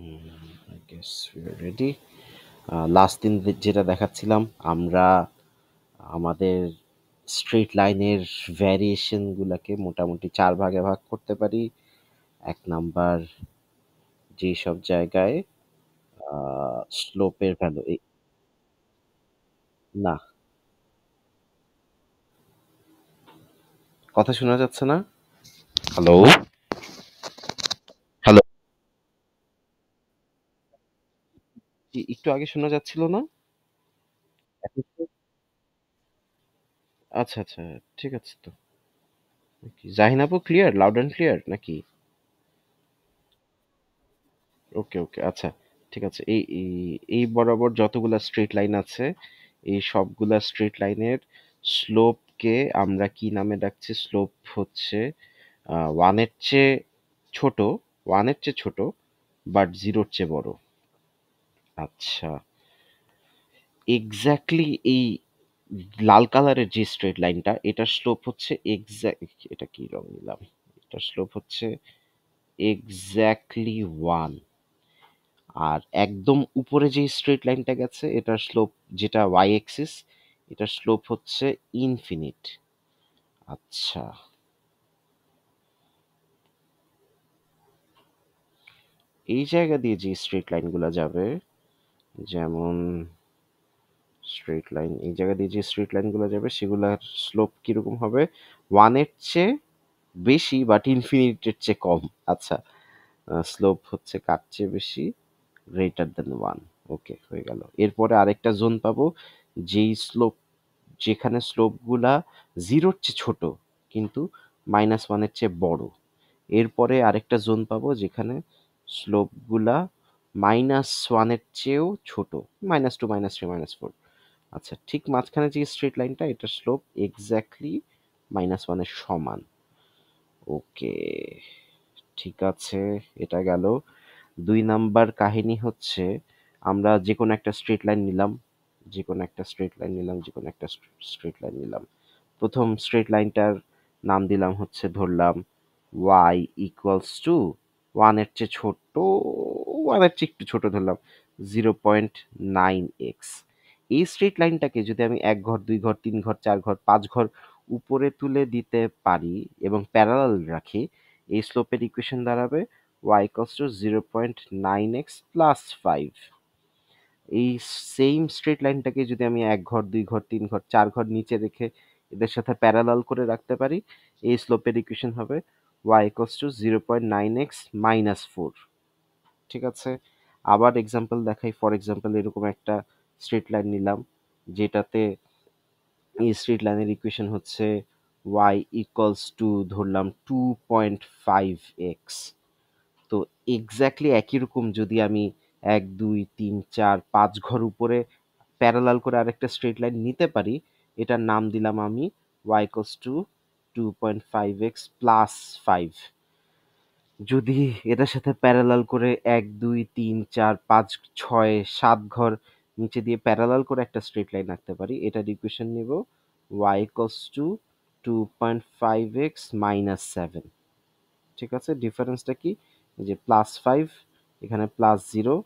I guess we are ready. Last দিন যেটা দেখাচ্ছিলাম আমরা আমাদের স্ট্রেট লাইনের ভ্যারিয়েশনগুলোকে মোটামুটি 4 ভাগে ভাগ করতে পারি। 1 নাম্বার যেসব জায়গায় স্লোপের ভ্যালু না, কথা শোনা যাচ্ছে না? হ্যালো? হ্যালো? একটু আগে শোনা যাচ্ছিল না? এখন তো আচ্ছা, আচ্ছা, ঠিক আছে তো। জাহিন আপু ক্লিয়ার? লাউড অ্যান্ড ক্লিয়ার নাকি? ওকে, ওকে। আচ্ছা, ঠিক আছে। এই বরাবর যতগুলা স্ট্রেট লাইন আছে, এই সবগুলা স্ট্রেট লাইনের স্লোপকে আমরা কি নামে ডাকছি? স্লোপ হচ্ছে 1 এর চেয়ে ছোট, 1 এর চেয়ে ছোট বাট 0 র চেয়ে বড়। আচ্ছা, এক্সাক্টলি এই লাল কালারের যে স্ট্রেট লাইনটা, এটার স্লোপ হচ্ছে এটা কি রং নিলাম? এটার স্লোপ হচ্ছে এক্সাক্টলি 1। আর একদম উপরে যে স্ট্রেট লাইনটা গেছে এটার স্লোপ, যেটা ওয়াই এক্সিস, এটার স্লোপ হচ্ছে ইনফিনিট। আচ্ছা, এই জায়গা দিয়ে যে স্ট্রেট লাইনগুলো যাবে, যেমন স্ট্রেট লাইন, এই জায়গা দিয়ে যে স্ট্রেট লাইনগুলো যাবে সেগুলোর স্লোপ কিরকম হবে? 1 এর চেয়ে বেশি বাট ইনফিনিটের চেয়ে কম। আচ্ছা, স্লোপ হচ্ছে কার চেয়ে বেশি? Greater than 1। ওকে, হয়ে গেল। এরপরে আরেকটা জোন পাবো যেই স্লোপ, যেখানে স্লোপগুলা 0 র চেয়ে ছোট কিন্তু -1 এর চেয়ে বড়। এরপরে আরেকটা জোন পাবো যেখানে স্লোপগুলা -1 এর চেয়েও ছোট। -2, -3, -4। আচ্ছা, ঠিক মাঝখানে যে স্ট্রেট লাইনটা, এটার স্লোপ এক্স্যাক্টলি -1 এর সমান। ওকে, ঠিক আছে, এটা গেল। 2 নাম্বার কাহিনী হচ্ছে আমরা যেকোনো একটা স্ট্রেট লাইন নিলাম, যেকোনো একটা স্ট্রেট লাইন নিলাম, যেকোনো একটা স্ট্রেট লাইন নিলাম। প্রথম স্ট্রেট লাইনটার নাম দিলাম হচ্ছে, ধরলাম y ইকুয়ালস টু 1 এর চেয়ে ছোট, 1 এর চেয়ে একটু ছোট ধরলাম 0.9x। এই স্ট্রেট লাইনটাকে যদি আমি 1 ঘর, 2 ঘর, 3 ঘর, 4 ঘর, 5 ঘর উপরে তুলে দিতে পারি এবং প্যারালাল রাখি, এই স্লোপের ইকুয়েশন দাঁড়াবে y equals to 0.9x plus 5। এই সেম স্ট্রেট লাইনটাকে যদি আমি 1 ঘর, 2 ঘর, 3 ঘর, 4 ঘর নিচে রেখে এদের সাথে প্যারালাল করে রাখতে পারি, এই স্লোপের ইকুয়েশন হবে y equals to 0.9x minus 4। ঠিক আছে? আবার এক্সাম্পল দেখাই। ফর এক্সাম্পল এরকম একটা স্ট্রেট লাইন নিলাম, যেটাতে এই স্ট্রেট লাইনের ইকুয়েশন হচ্ছে y equals to ধরলাম 2.5x। তো এক্স্যাক্টলি একই রকম যদি আমি 1, 2, 3, 4, 5 ঘর উপরে প্যারালাল করে আরেকটা স্ট্রেট লাইন নিতে পারি, এটার নাম দিলাম আমি y equals to 2.5x plus 5। যদি এটার সাথে প্যারালাল করে 1, 2, 3, 4, 5, 6, 7 ঘর নিচে দিয়ে প্যারালাল করে একটা স্ট্রেট লাইন আঁকতে পারি, এটার ইকুয়েশন নিব y equals to 2.5x minus 7। ঠিক আছে, ডিফারেন্সটা কি? এই যে +5, এখানে +0,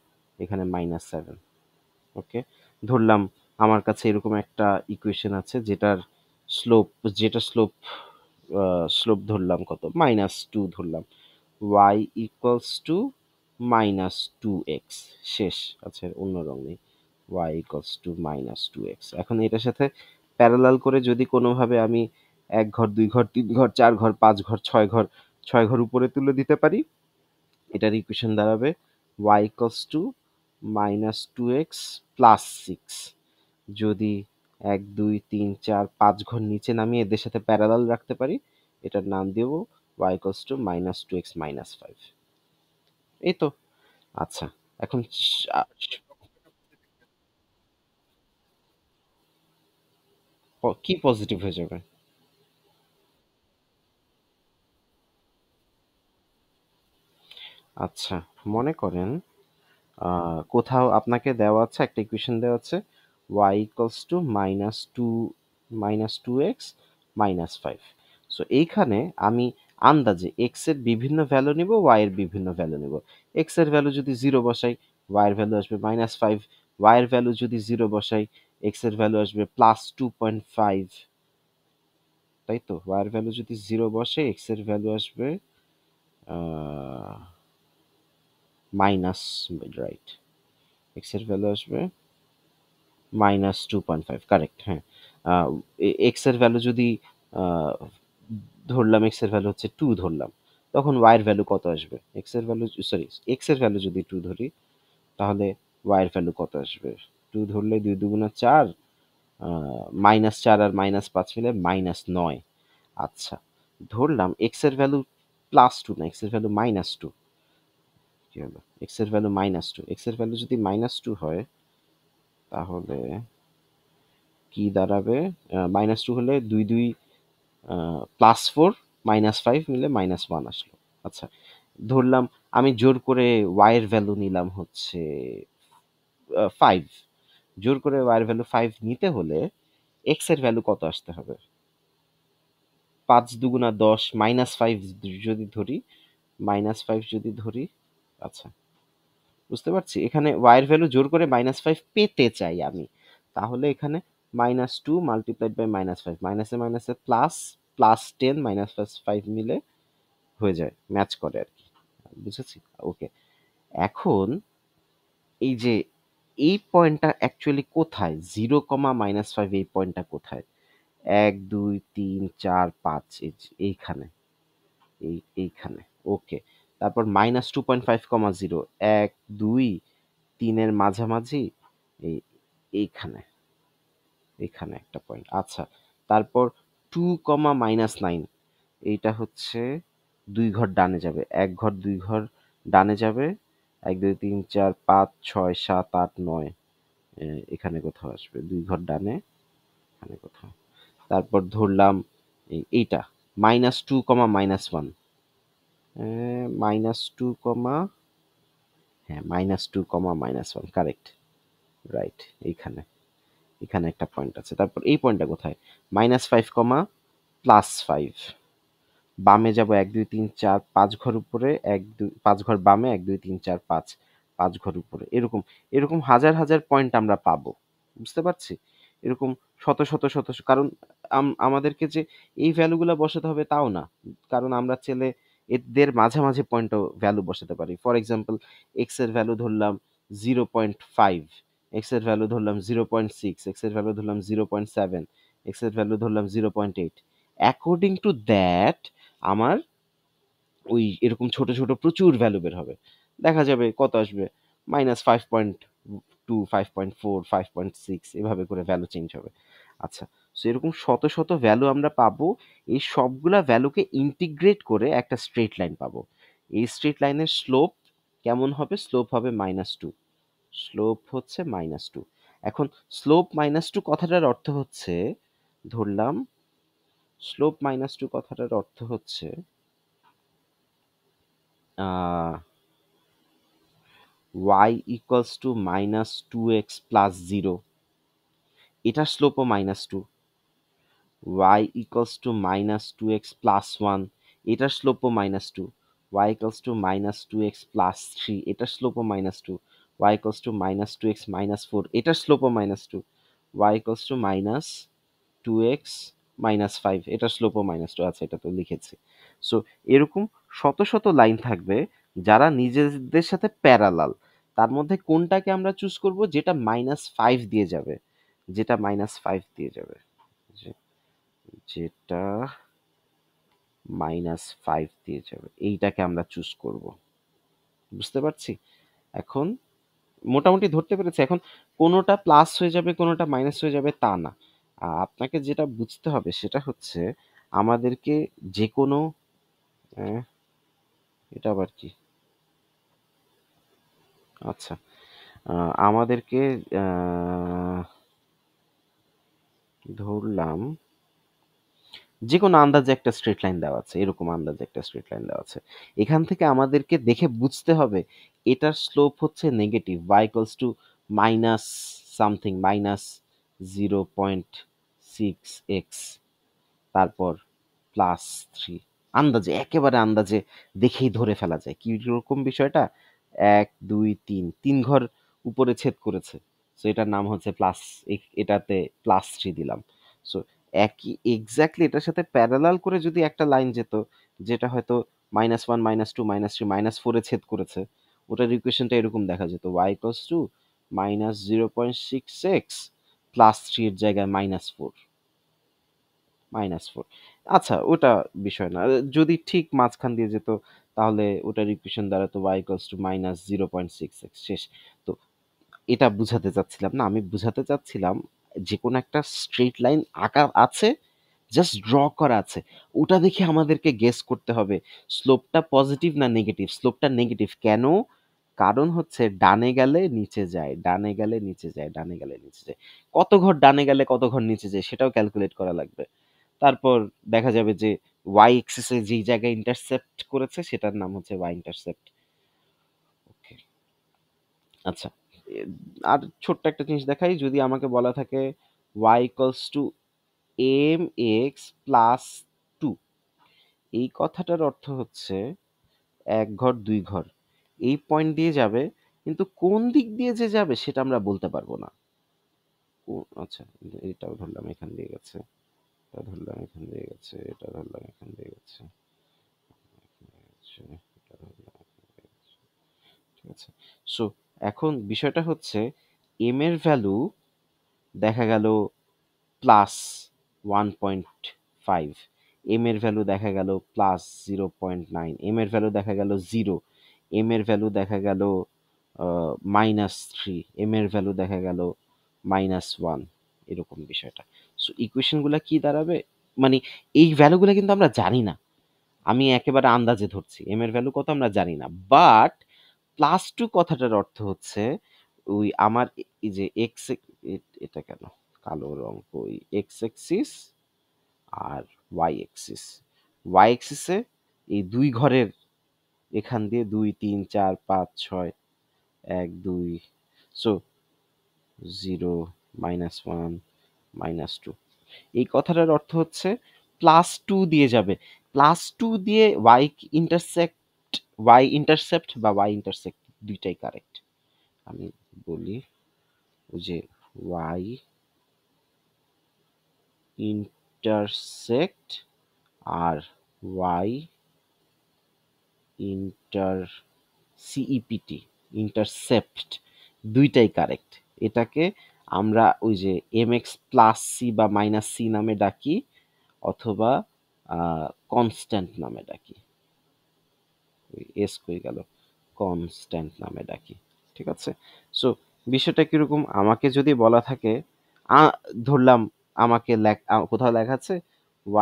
এখানে -7। ওকে, ধরলাম আমার কাছে এরকম একটা ইকুয়েশন আছে যেটার স্লোপ, যেটা স্লোপ স্লোপ ধরলাম কত, -2 ধরলাম। y equals to -2x। শেষ। আচ্ছা, অন্য রং নেই। y equals to -2x। এখন এটার সাথে প্যারালাল করে যদি কোনোভাবে আমি 1 ঘর, 2 ঘর, 3 ঘর, 4 ঘর, 5 ঘর, 6 ঘর, 6 ঘর উপরে তুলে দিতে পারি, এটার ইকুয়েশন দাঁড়াবে y equals to -2x plus 6। যদি 1, 2, 3, 4, 5 ঘর নিচে নামিয়ে এদের সাথে প্যারালাল রাখতে পারি, এটার নাম দেব y equals to -2x minus 5। এই তো। আচ্ছা, এখন কি পজিটিভ হয়ে যাবে? আচ্ছা, মনে করেন কোথাও আপনাকে দেওয়া আছে, একটা ইকুয়েশন দেওয়া আছে y equals to -2 -2x minus 5। So এইখানে আমি আন্দাজে এক্স এর বিভিন্ন ভ্যালু নিব, ওয়াই এর বিভিন্ন ভ্যালু নিব। এক্স এর ভ্যালু যদি 0 বসাই, ওয়াই এর ভ্যালু আসবে -5, ওয়াই এর ভ্যালু যদি 0 বসাই, এক্স এর ভ্যালু আসবে +2.5, তাই তো? ওয়াই এর ভ্যালু যদি 0 বসে, এক্স এর ভ্যালু আসবে মাইনাস, রাইট, এক্স এর ভ্যালু আসবে -2.5, কারেক্ট, হ্যাঁ। এক্স এর ভ্যালু যদি আহ, ধরলাম এক্স এর ভ্যালু হচ্ছে 2 ধরলাম, তখন ওয়াই এর ভ্যালু কত আসবে? এক্স এর ভ্যালু, সরি, এক্স এর ভ্যালু যদি 2 ধরি, তাহলে ওয়াই এর ভ্যালু কত আসবে? 2 ধরলে 2 দুগুণা 4, -4 আর -5 মিলে -9। আচ্ছা, ধরলাম এক্স এর ভ্যালু +2 না, এক্স এর ভ্যালু -2। কি হলো? এক্স এর ভ্যালু -2, এক্স এর ভ্যালু যদি -2 হয়, তাহলে কি দাঁড়াবে? -2 হলে 2 2 +4 -5 মিলে -1 আসলো। আচ্ছা, ধরলাম আমি জোর করে ওয়াই এর ভ্যালু নিলাম হচ্ছে 5। জোর করে ওয়াই এর ভ্যালু 5 নিতে হলে এক্স এর ভ্যালু কত আসতে হবে? 5 দুগুণা 10, -5 যদি ধরি, -5 যদি ধরি, আচ্ছা, বুঝতে পারছি এখানে ওয়াই এর ভ্যালু জোর করে -5 পেতে চাই আমি, তাহলে এখানে -2 মাল্টিপ্লাইড বাই -5, মাইনাসে মাইনাসে প্লাস, +10 -5 মিলে হয়ে যায়, ম্যাচ করে আর কি। বুঝেছি, ওকে। এখন এই যে এই পয়েন্টটা অ্যাকচুয়ালি কোথায়? 0, -5 এই পয়েন্টটা কোথায়? 1 2 3 4 5, এইখানে, এইখানে, ওকে। তারপর -2.5, 1 2 3 এর মাঝামাঝি, এই এইখানে, এখানে একটা পয়েন্ট। আচ্ছা, তারপর 2, -9, এইটা হচ্ছে 2 ঘর ডানে যাবে, 1 ঘর 2 ঘর ডানে যাবে, 1 2 3 4 5 6 7 8 9, এখানে কোথাও আসবে 2 ঘর ডানে, এখানে কোথাও। তারপর ধরলাম এইটা -2, -1, হ্যাঁ, -2, কারেক্ট, রাইট, এইখানে, এখানে একটা পয়েন্ট আছে। তারপর এই পয়েন্টটা কোথায়? -5, +5, বামে যাব 1 2 3 4 5 ঘর উপরে, 1 2 5 ঘর বামে, 1 2 3 4 5, 5 ঘর উপরে, এরকম এরকম হাজার হাজার পয়েন্ট আমরা পাবো, বুঝতে পারছি? এরকম শত শত শত কারণ আমাদেরকে যে এই ভ্যালুগুলো বসাতে হবে তাও না, কারণ আমরা চাইলে এদের মাঝামাঝি পয়েন্টও ভ্যালু বসাতে পারি। ফর এক্সাম্পল, এক্স এর ভ্যালু ধরলাম 0.5, এক্স এর ভ্যালু ধরলাম 0.6, এক্স এর ভ্যালু ধরলাম 0.7, এক্স এর ভ্যালু ধরলাম 0.8। অ্যাকর্ডিং টু দ্যাট আমার ওই এরকম ছোট ছোট প্রচুর ভ্যালু বের হবে। দেখা যাবে কত আসবে, -5.2, 5.4, 5.6, এভাবে করে ভ্যালু চেঞ্জ হবে। আচ্ছা, সো এরকম শত শত ভ্যালু আমরা পাবো। এই সবগুলা ভ্যালুকে ইন্টিগ্রেট করে একটা স্ট্রেট লাইন পাবো। এই স্ট্রেট লাইনের স্লোপ কেমন হবে? স্লোপ হবে -2, স্লোপ হচ্ছে -2। এখন স্লোপ -2 কথাটার অর্থ হচ্ছে, ধরলাম স্লোপ -2 কথাটার অর্থ হচ্ছে y equals to -2x plus 0, এটার স্লোপও -2। y equals to -2x plus 1, এটার স্লোপও -2। y equals to -2x plus 3, এটার স্লোপও -2। y equals to -2x minus 4, এটার স্লোপও -2। y equals to -2x minus 5, এটার স্লোপও -2। আচ্ছা, এটা তো লিখেছি। সো এরকম শত শত লাইন থাকবে যারা নিজেদের সাথে প্যারালাল। তার মধ্যে কোনটাকে আমরা চুজ করব? যেটা -5 দিয়ে যাবে, যেটা -5 দিয়ে যাবে, যেটা -5 দিয়ে যাবে, এইটাকে আমরা চুজ করব। বুঝতে পারছি? এখন মোটামুটি ধরতে পেরেছি। এখন কোনোটা প্লাস হয়ে যাবে, কোনোটা মাইনাস হয়ে যাবে তা না। আপনাকে যেটা বুঝতে হবে সেটা হচ্ছে আমাদেরকে যে কোনো এটা আবার কি? আচ্ছা, আমাদেরকে ধরলাম যে কোনো আন্দাজে একটা স্ট্রেট লাইন দেওয়া আছে, এরকম আন্দাজে একটা স্ট্রেট লাইন দেওয়া আছে। এখান থেকে আমাদেরকে দেখে বুঝতে হবে এটার স্লোপ হচ্ছে negative, y equals to minus something, -0.6x, তারপর +3। আন্দাজে, একেবারে আন্দাজে দেখেই ধরে ফেলা যায়। কিরকম বিষয়টা? ১, ২, ৩, ৩ ঘর উপরে ছেদ করেছে। সো এটার নাম হচ্ছে প্লাস, এটাতে +3 দিলাম। সো একই এক্সাক্টলি এটার সাথে প্যারালাল করে যদি একটা লাইন যেত, যেটা হয়তো -1, -2, -3, -4 এ ছেদ করেছে, ওটার ইকুয়েশনটা এরকম দেখা যেত y -0.6x +3 এর জায়গায় -4। -4। আচ্ছা, ওটা বিষয় না। যদি ঠিক মাঝখান দিয়ে যেত, তাহলে ওটার ইকুয়েশন দাঁড়াতো y -0.6x, শেষ। তো এটা বুঝাতে চাচ্ছিলাম না। আমি বুঝাতে চাচ্ছিলাম যেকোনো একটা স্ট্রেইট লাইন আঁকা আছে, জাস্ট ড্র করা আছে। ওটা দেখে আমাদেরকে গেস করতে হবে স্লোপটা পজিটিভ না নেগেটিভ। স্লোপটা নেগেটিভ কেন? কারণ হচ্ছে ডানে গেলে নিচে যায়, ডানে গেলে নিচে যায়, ডানে গেলে নিচে যায়। কত ঘর ডানে গেলে কত ঘর নিচে যায় সেটাও ক্যালকুলেট করা লাগবে। তারপর দেখা যাবে যে y এক্সিস এ যেই জায়গায় ইন্টারসেপ্ট করেছে সেটার নাম হচ্ছে y ইন্টারসেপ্ট। ওকে, আচ্ছা। এ আর ছোট্ট একটা জিনিস দেখাই, যদি আমাকে বলা থাকে y mx প্লাস 2, এই কথাটার অর্থ হচ্ছে ১ ঘর ২ ঘর এই পয়েন্ট দিয়ে যাবে, কিন্তু কোন দিক দিয়ে যে যাবে সেটা আমরা বলতে পারবো না। আচ্ছা, এটাও ধরলাম এখান দিয়ে গেছে, এটা ধরলাম এখান দিয়ে গেছে, এটা ধরলাম এখান দিয়ে গেছে, আচ্ছা, এটা ধরলাম এখান দিয়ে গেছে। ঠিক আছে। সো এখন বিষয়টা হচ্ছে এম এর ভ্যালু দেখা গেল +1.5, এম এর ভ্যালু দেখা গেল +0.9, এম এর ভ্যালু দেখা গেল 0, এম এর ভ্যালু দেখা গেল -3, এম এর ভ্যালু দেখা গেল -1, এরকম বিষয়টা। সো ইকুয়েশনগুলো কি দাঁড়াবে? মানে এই ভ্যালুগুলো কিন্তু আমরা জানি না। আমি একেবারে আন্দাজে ধরছি। এম এর ভ্যালু কত আমরা জানি না। বাট +2 কথাটার অর্থ হচ্ছে ওই আমার এই যে এক্স, এটা কেন কালো রং, ওই এক্স এক্সিস আর ওয়াই এক্সিস, ওয়াই এক্সিসে এই দুই ঘরের এখান দিয়ে ২, ৩, ৪, ৫, ৬, ১, ২, সো 0, -1, -2, এই কথাটার অর্থ হচ্ছে +2 দিয়ে যাবে। +2 দিয়ে ওয়াই ইন্টারসেপ্ট বা ওয়াই ইন্টারসেক্ট দুইটাই কারেক্ট। আমি বলি ওই যে ওয়াই ইন্টারসেক্ট আর ওয়াই ইন্টার সিইপিটি ইন্টারসেপ্ট দুইটাই কারেক্ট। এটাকে আমরা ওই যে এমএক্স প্লাস সি বা মাইনাস সি নামে ডাকি, অথবা কনস্ট্যান্ট নামে ডাকি। ওই এস কই গেল, কনস্ট্যান্ট নামে ডাকি। ঠিক আছে। সো বিষয়টা কিরকম, আমাকে যদি বলা থাকে ধরলাম আমাকে কোথাও লেখা আছে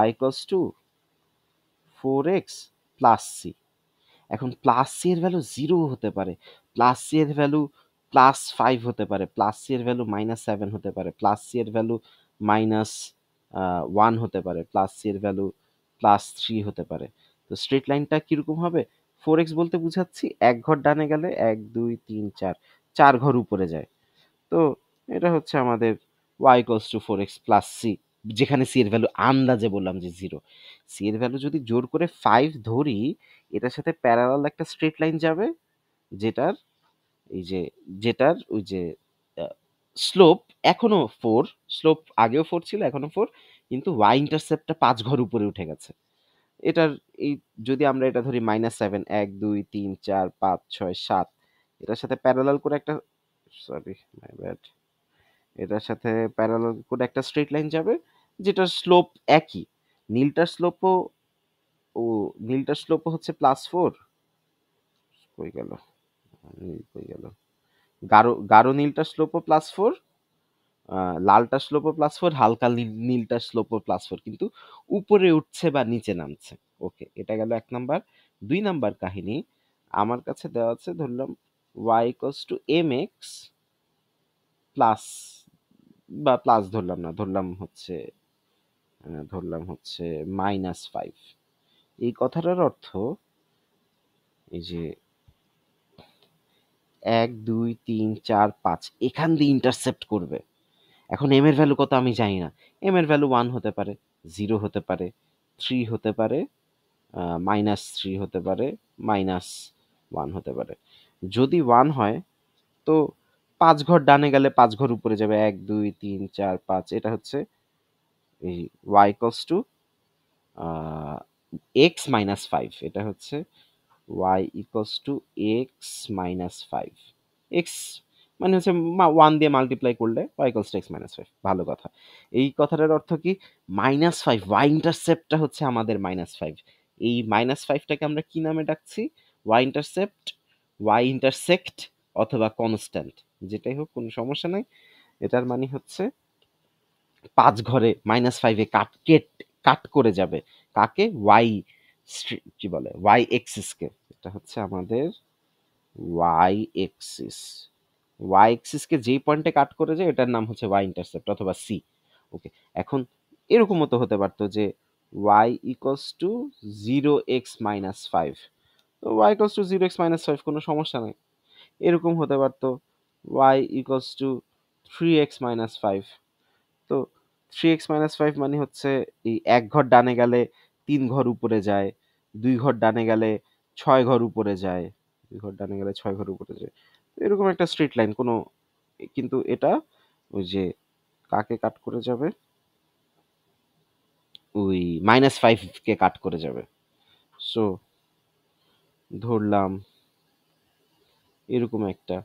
y = 4x প্লাস সি। এখন প্লাস সি এর ভ্যালু 0 হতে পারে, প্লাস সি এর ভ্যালু +5 হতে পারে, প্লাস সি এর ভ্যালু -7 হতে পারে, প্লাস সি এর ভ্যালু -1 হতে পারে, প্লাস সি এর ভ্যালু +3 হতে পারে। তো স্ট্রেট লাইনটা কিরকম হবে? 4x বলতে বুঝাচ্ছি ১ ঘর ডানে গেলে ১, ২, ৩, ৪, ৪ ঘর উপরে যায়। তো এটা হচ্ছে আমাদের y = 4x প্লাস সি, যেখানে সি এর ভ্যালু আন্দাজে বললাম যে 0। সি এর ভ্যালু যদি জোর করে 5 ধরি, এটার সাথে প্যারালাল একটা স্ট্রেট লাইন যাবে, যেটার এই যে যেটার ওই যে স্লোপ এখনো 4, স্লোপ আগেও 4 ছিল, এখনো 4, কিন্তু y ইন্টারসেপ্টটা 5 ঘর উপরে উঠে গেছে। এটার এই যদি আমরা এটা ধরি -7, ১, ২, ৩, ৪, ৫, ৬, ৭, এটার সাথে প্যারালাল করে একটা, সরি মাই ব্যাড, এটার সাথে প্যারালাল করে একটা স্ট্রেট লাইন যাবে, যেটার স্লোপ একই। নীলটার স্লোপও ও নীলটার স্লোপও হচ্ছে +4। কই গেল? নীল কই গেল? গাঢ় গাঢ় নীলটার স্লোপও +4, লালটার স্লোপও +4, হালকা নীলটার স্লোপও +4, কিন্তু উপরে উঠছে বা নিচে নামছে। ওকে, এটা গেল ১ নাম্বার। ২ নাম্বার কাহিনী, আমার কাছে দেওয়া আছে ধরলাম y mx প্লাস, বা প্লাস ধরলাম না, ধরলাম হচ্ছে -5। এই কথাটার অর্থ এই যে ১, ২, ৩, ৪, ৫ এখান দিয়ে ইন্টারসেপ্ট করবে। এখন এম এর ভ্যালু কত আমি জানি না। এম এর ভ্যালু 1 হতে পারে, 0 হতে পারে, 3 হতে পারে, -3 হতে পারে, -1 হতে পারে। যদি 1 হয় তো ৫ ঘর ডানে গেলে ৫ ঘর উপরে যাবে। ১, ২, ৩, ৪, ৫ এটা হচ্ছে এই y equals to a x - 5 এটা হচ্ছে y equals to x - 5 x মানে হচ্ছে 1 দিয়ে মাল্টিপ্লাই করলে y equals to x - 5 ভালো কথা। এই কথাটার অর্থ কি -5 y ইন্টারসেপ্টটা হচ্ছে আমাদের -5 এই -5 টাকে আমরা কি নামে ডাকছি? y ইন্টারসেপ্ট, y ইন্টারসেক্ট অথবা কনস্ট্যান্ট যেটাই হোক কোনো সমস্যা নাই। এটার মানে হচ্ছে ৫ ঘরে -5 এ কাট করে যাবে। কাকে? কি বলে? y এক্সিস কে। এটা হচ্ছে আমাদের y এক্সিস। y এক্সিস কে যেই পয়েন্টে কাট করে যায় এটার নাম হচ্ছে y ইন্টারসেপ্ট অথবা c। ওকে। এখন এরকমও তো হতে পারত যে y equals to 0x - 5 তো y equals to 0x - 5 কোনো সমস্যা নাই। এরকম হতে পারত y equals to 3x - 5 তো 3x - 5 মানে হচ্ছে এই ১ ঘর ডানে গেলে ৩ ঘর উপরে যায়, ২ ঘর ডানে গেলে ৬ ঘর উপরে যায়, ২ ঘর ডানে গেলে ৬ ঘর উপরে যায়। এরকম একটা স্ট্রেইট লাইন কোনো কিন্তু এটা ওই যে কাকে কাট করে যাবে? ওই -5 কে কাট করে যাবে। সো ধরলাম এরকম একটা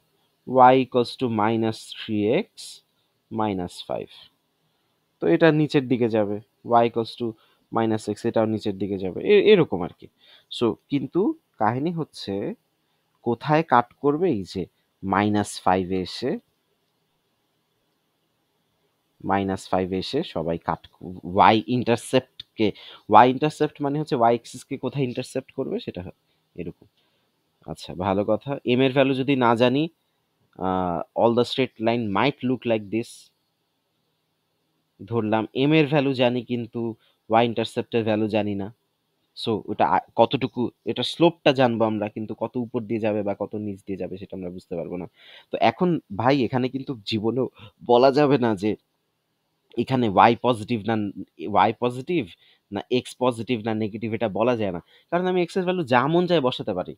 y equals to -3x - 5 তো এটা নিচের দিকে যাবে। y equals to -x এটাও নিচের দিকে যাবে। এরকম আরকি। সো কিন্তু কাহিনী হচ্ছে কোথায় কাট করবে? এই যে -5 এ এসে -5 এ এসে সবাই y ইন্টারসেপ্ট কে y ইন্টারসেপ্ট মানে হচ্ছে y এক্সিস কে কোথায় ইন্টারসেপ্ট করবে সেটা এরকম। আচ্ছা ভালো কথা। m এর ভ্যালু যদি না জানি all the straight line might look like this ধরলাম m এর ভ্যালু জানি কিন্তু y ইন্টারসেপ্ট এর ভ্যালু জানি না। সো ওটা কতটুকু এটা স্লোপটা জানবো আমরা কিন্তু কত উপর দিয়ে যাবে বা কত নিচ দিয়ে যাবে সেটা আমরা বুঝতে পারবো না। তো এখন ভাই এখানে কিন্তু জীবনেও বলা যাবে না যে এখানে y পজিটিভ না y পজিটিভ না x পজিটিভ না নেগেটিভ এটা বলা যায় না। কারণ আমি x এর ভ্যালু যা মন চায় বসাতে পারি।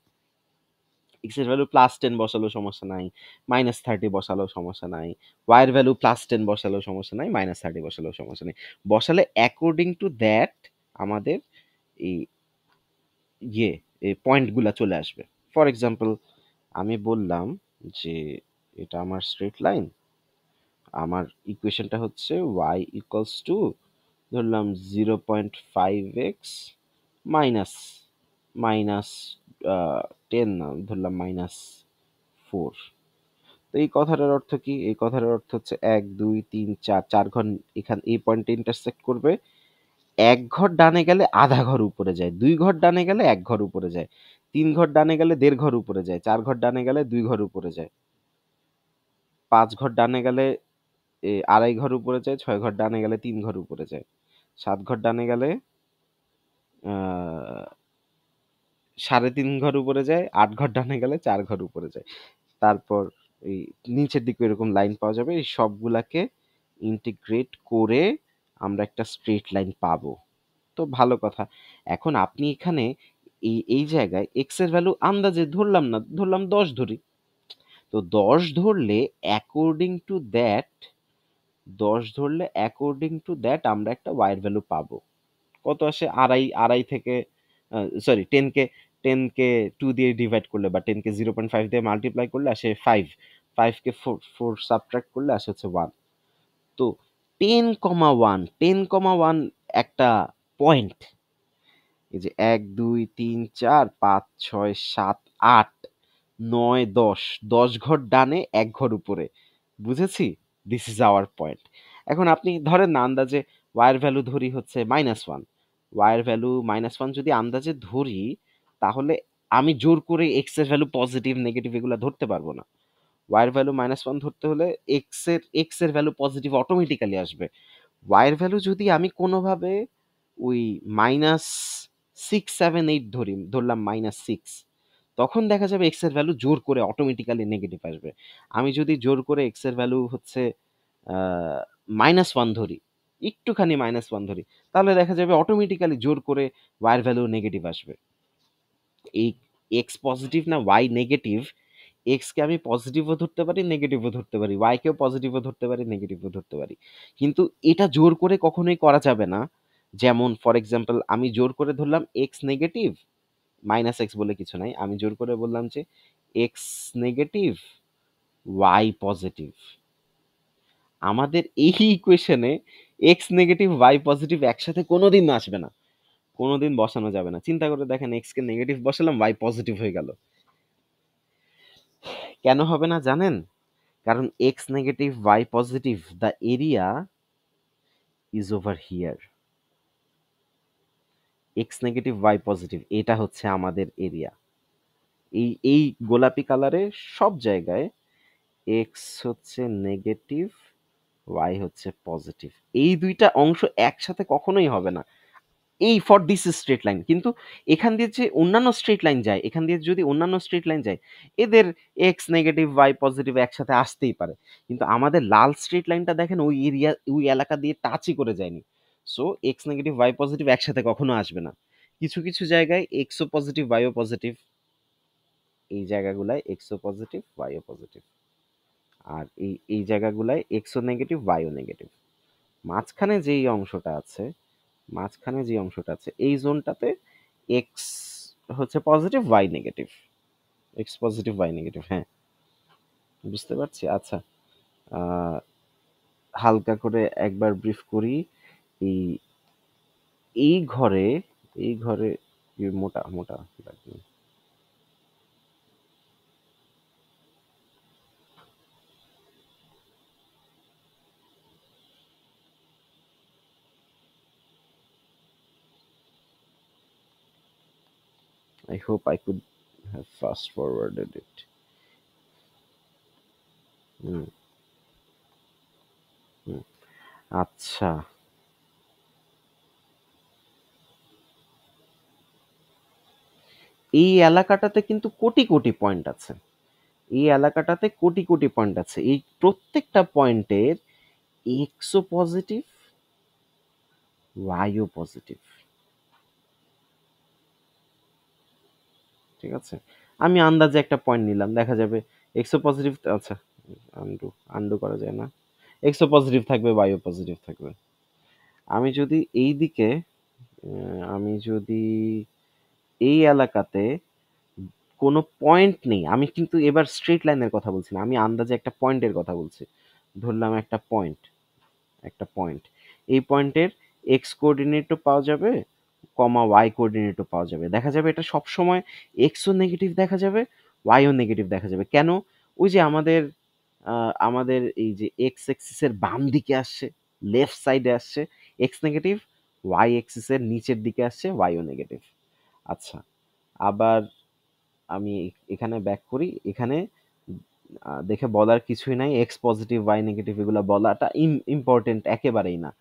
x এর ভ্যালু +10 বসালেও সমস্যা নাই, -30 বসালেও সমস্যা নাই, y এর ভ্যালু +10 বসালেও সমস্যা নাই, -30 বসালেও সমস্যা নেই। বসালে অ্যাকর্ডিং টু দ্যাট আমাদের এই এই পয়েন্টগুলা চলে আসবে। ফর এক্সাম্পল আমি বললাম যে এটা আমার স্ট্রেট লাইন। আমার ইকুয়েশনটা হচ্ছে y ইকুয়ালস টু ধরলাম 0.5x মাইনাস মাইনাস 10 না ধরলাম -4 তো এই কথাটার অর্থ কি? এই কথাটার অর্থ হচ্ছে ১, ২, ৩, ৪, ৪ ঘর এই পয়েন্টে ইন্টারসেক্ট করবে। ১ ঘর ডানে গেলে আধা ঘর উপরে যায়, ২ ঘর ডানে গেলে ১ ঘর উপরে যায়, ৩ ঘর ডানে গেলে ১.৫ ঘর উপরে যায়, ৪ ঘর ডানে গেলে ২ ঘর উপরে যায়, ৫ ঘর ডানে গেলে ২.৫ ঘর উপরে যায়, ৬ ঘর ডানে গেলে ৩ ঘর উপরে যায়, ৭ ঘর ডানে গেলে আ ৩.৫ ঘর উপরে যায়, ৮ ঘর ডানে গেলে ৪ ঘর উপরে যায়। তারপর এই নিচের দিকে এরকম লাইন পাওয়া যাবে। এই সবগুলাকে ইন্টিগ্রেট করে আমরা একটা স্ট্রেইট লাইন পাবো। তো ভালো কথা। এখন আপনি এখানে এই জায়গায় x এর ভ্যালু আন্দাজে ধরলাম না, ধরলাম ১০ ধরি। তো ১০ ধরলে অ্যাকর্ডিং টু দ্যাট আমরা একটা y এর ভ্যালু পাবো। কত আসে? ২.৫ থেকে সরি 10 কে 2 দিয়ে ডিভাইড করলে বা 10 কে 0.5 দিয়ে মাল্টিপ্লাই করলে আসে 5 5 কে 4 সাবট্রাক্ট করলে আসে হচ্ছে 1 তো 10,1 একটা পয়েন্ট এই যে ১ ২ ৩ ৪ ৫ ৬ ৭ ৮ ৯ ১০ ১০ ঘর ডানে ১ ঘর উপরে বুঝেছি দিস ইজ আওয়ার পয়েন্ট এখন আপনি ধরেন না আন্দাজে ওয়াই এর ভ্যালু ধরি হচ্ছে -1 ওয়াই এর ভ্যালু -1 যদি আন্দাজে ধরি তাহলে আমি জোর করে এক্স এর ভ্যালু পজিটিভ নেগেটিভ এগুলো ধরতে পারবো না ওয়াই এর ভ্যালু -1 ধরতে হলে এক্স এর ভ্যালু পজিটিভ অটোমেটিক্যালি আসবে ওয়াই এর ভ্যালু যদি আমি কোনোভাবে ওই -6 7 8 ধরলাম -6 তখন দেখা যাবে এক্স এর ভ্যালু জোর করে অটোমেটিক্যালি নেগেটিভ আসবে আমি যদি জোর করে এক্স এর ভ্যালু হচ্ছে -1 ধরি একটুখানি -1 ধরি, তাহলে দেখা যাবে অটোমেটিক্যালি জোর করে ওয়াইয়ের ভ্যালু নেগেটিভ আসবে। এই এক্স পজিটিভ না ওয়াই নেগেটিভ, এক্সকে আমি পজিটিভও ধরতে পারি, নেগেটিভও ধরতে পারি, ওয়াইকেও পজিটিভও ধরতে পারি, নেগেটিভও ধরতে পারি। কিন্তু এটা জোর করে কখনোই করা যাবে না। যেমন ফর এক্সাম্পল আমি জোর করে ধরলাম এক্স নেগেটিভ, -x বলে কিছু নাই, আমি জোর করে বললাম যে এক্স নেগেটিভ ওয়াই পজিটিভ। আমাদের এই ইকুয়েশনে এক্স নেগেটিভ ওয়াই পজিটিভ একসাথে কোনোদিন আসবে না, কোনোদিন বসানো যাবে না। চিন্তা করে দেখেন, এক্স কে নেগেটিভ বসালাম, ওয়াই পজিটিভ হয়ে গেল। কেন হবে না জানেন? কারণ x negative y positive, the area is over here. X negative y positive, এটা হচ্ছে আমাদের এরিয়া। এই গোলাপি কালারে সব জায়গায় এক্স হচ্ছে নেগেটিভ, ওয়াই হচ্ছে পজিটিভ। এই দুইটা অংশ একসাথে কখনোই হবে না, এই ফর দিস স্ট্রেট লাইন। কিন্তু এখান দিয়ে যে অন্যান্য স্ট্রেট লাইন যায়, এখান দিয়ে যদি অন্যান্য স্ট্রেট লাইন যায়, এদের এক্স নেগেটিভ ওয়াই পজিটিভ একসাথে আসতেই পারে। কিন্তু আমাদের লাল স্ট্রেট লাইনটা দেখেন ওই এরিয়া, ওই এলাকা দিয়ে টাচই করে যায়নি। So x negative y positive একসাথে কখনো আসবে না। কিছু কিছু জায়গায় এক্সও পজিটিভ ওয়াইও পজিটিভ, এই জায়গাগুলায় এক্সও পজিটিভ ওয়াইও পজিটিভ, আর এই জায়গাগুলায় এক্সও নেগেটিভ ওয়াইও নেগেটিভ। মাঝখানে যেই অংশটা আছে, মাঝখানে যে অংশটা আছে এই জোনটাতে এক্স হচ্ছে positive y negative, x positive y negative. হ্যাঁ, বুঝতে পারছি। আচ্ছা, আহ, হালকা করে একবার ব্রিফ করি। এই এই ঘরে, এই ঘরে মোটা মোটা লাগবে। I hope I could have fast forwarded it. হুম, হুম। আচ্ছা, এই এলাকাটাতে কিন্তু কোটি কোটি পয়েন্ট আছে, এই এলাকাটাতে কোটি কোটি পয়েন্ট আছে। এই প্রত্যেকটা পয়েন্টের এক্সও পজিটিভ ওয়াইও পজিটিভ। ঠিক আছে, আমি আন্দাজে একটা পয়েন্ট নিলাম, দেখা যাবে এক্সও পজিটিভ। আচ্ছা, আন্ডু আন্ডু করা যায় না, এক্সও পজিটিভ থাকবে ওয়াইও পজিটিভ থাকবে। আমি যদি এই দিকে, আমি যদি এই এলাকাতে কোনো পয়েন্ট নেই, আমি কিন্তু এবার স্ট্রেট লাইনের কথা বলছি না, আমি আন্দাজে একটা পয়েন্টের কথা বলছি। ধরলাম একটা পয়েন্ট, একটা পয়েন্ট, এই পয়েন্টের এক্স কোঅর্ডিনেটও পাওয়া যাবে, কমা ওয়াই কোঅর্ডিনেটও পাওয়া যাবে। দেখা যাবে এটা সবসময় এক্সও নেগেটিভ দেখা যাবে, ওয়াইও নেগেটিভ দেখা যাবে। কেন? ওই যে আমাদের এই যে এক্স এক্সিসের বাম দিকে আসছে, লেফট সাইডে আসছে এক্স নেগেটিভ, ওয়াই এক্সিসের নিচের দিকে আসছে ওয়াইও নেগেটিভ। আচ্ছা, আবার আমি এখানে ব্যাক করি। এখানে দেখে বলার কিছুই নাই, এক্স পজিটিভ ওয়াই নেগেটিভ এগুলো বলাটা ইম্পর্টেন্ট একেবারেই না।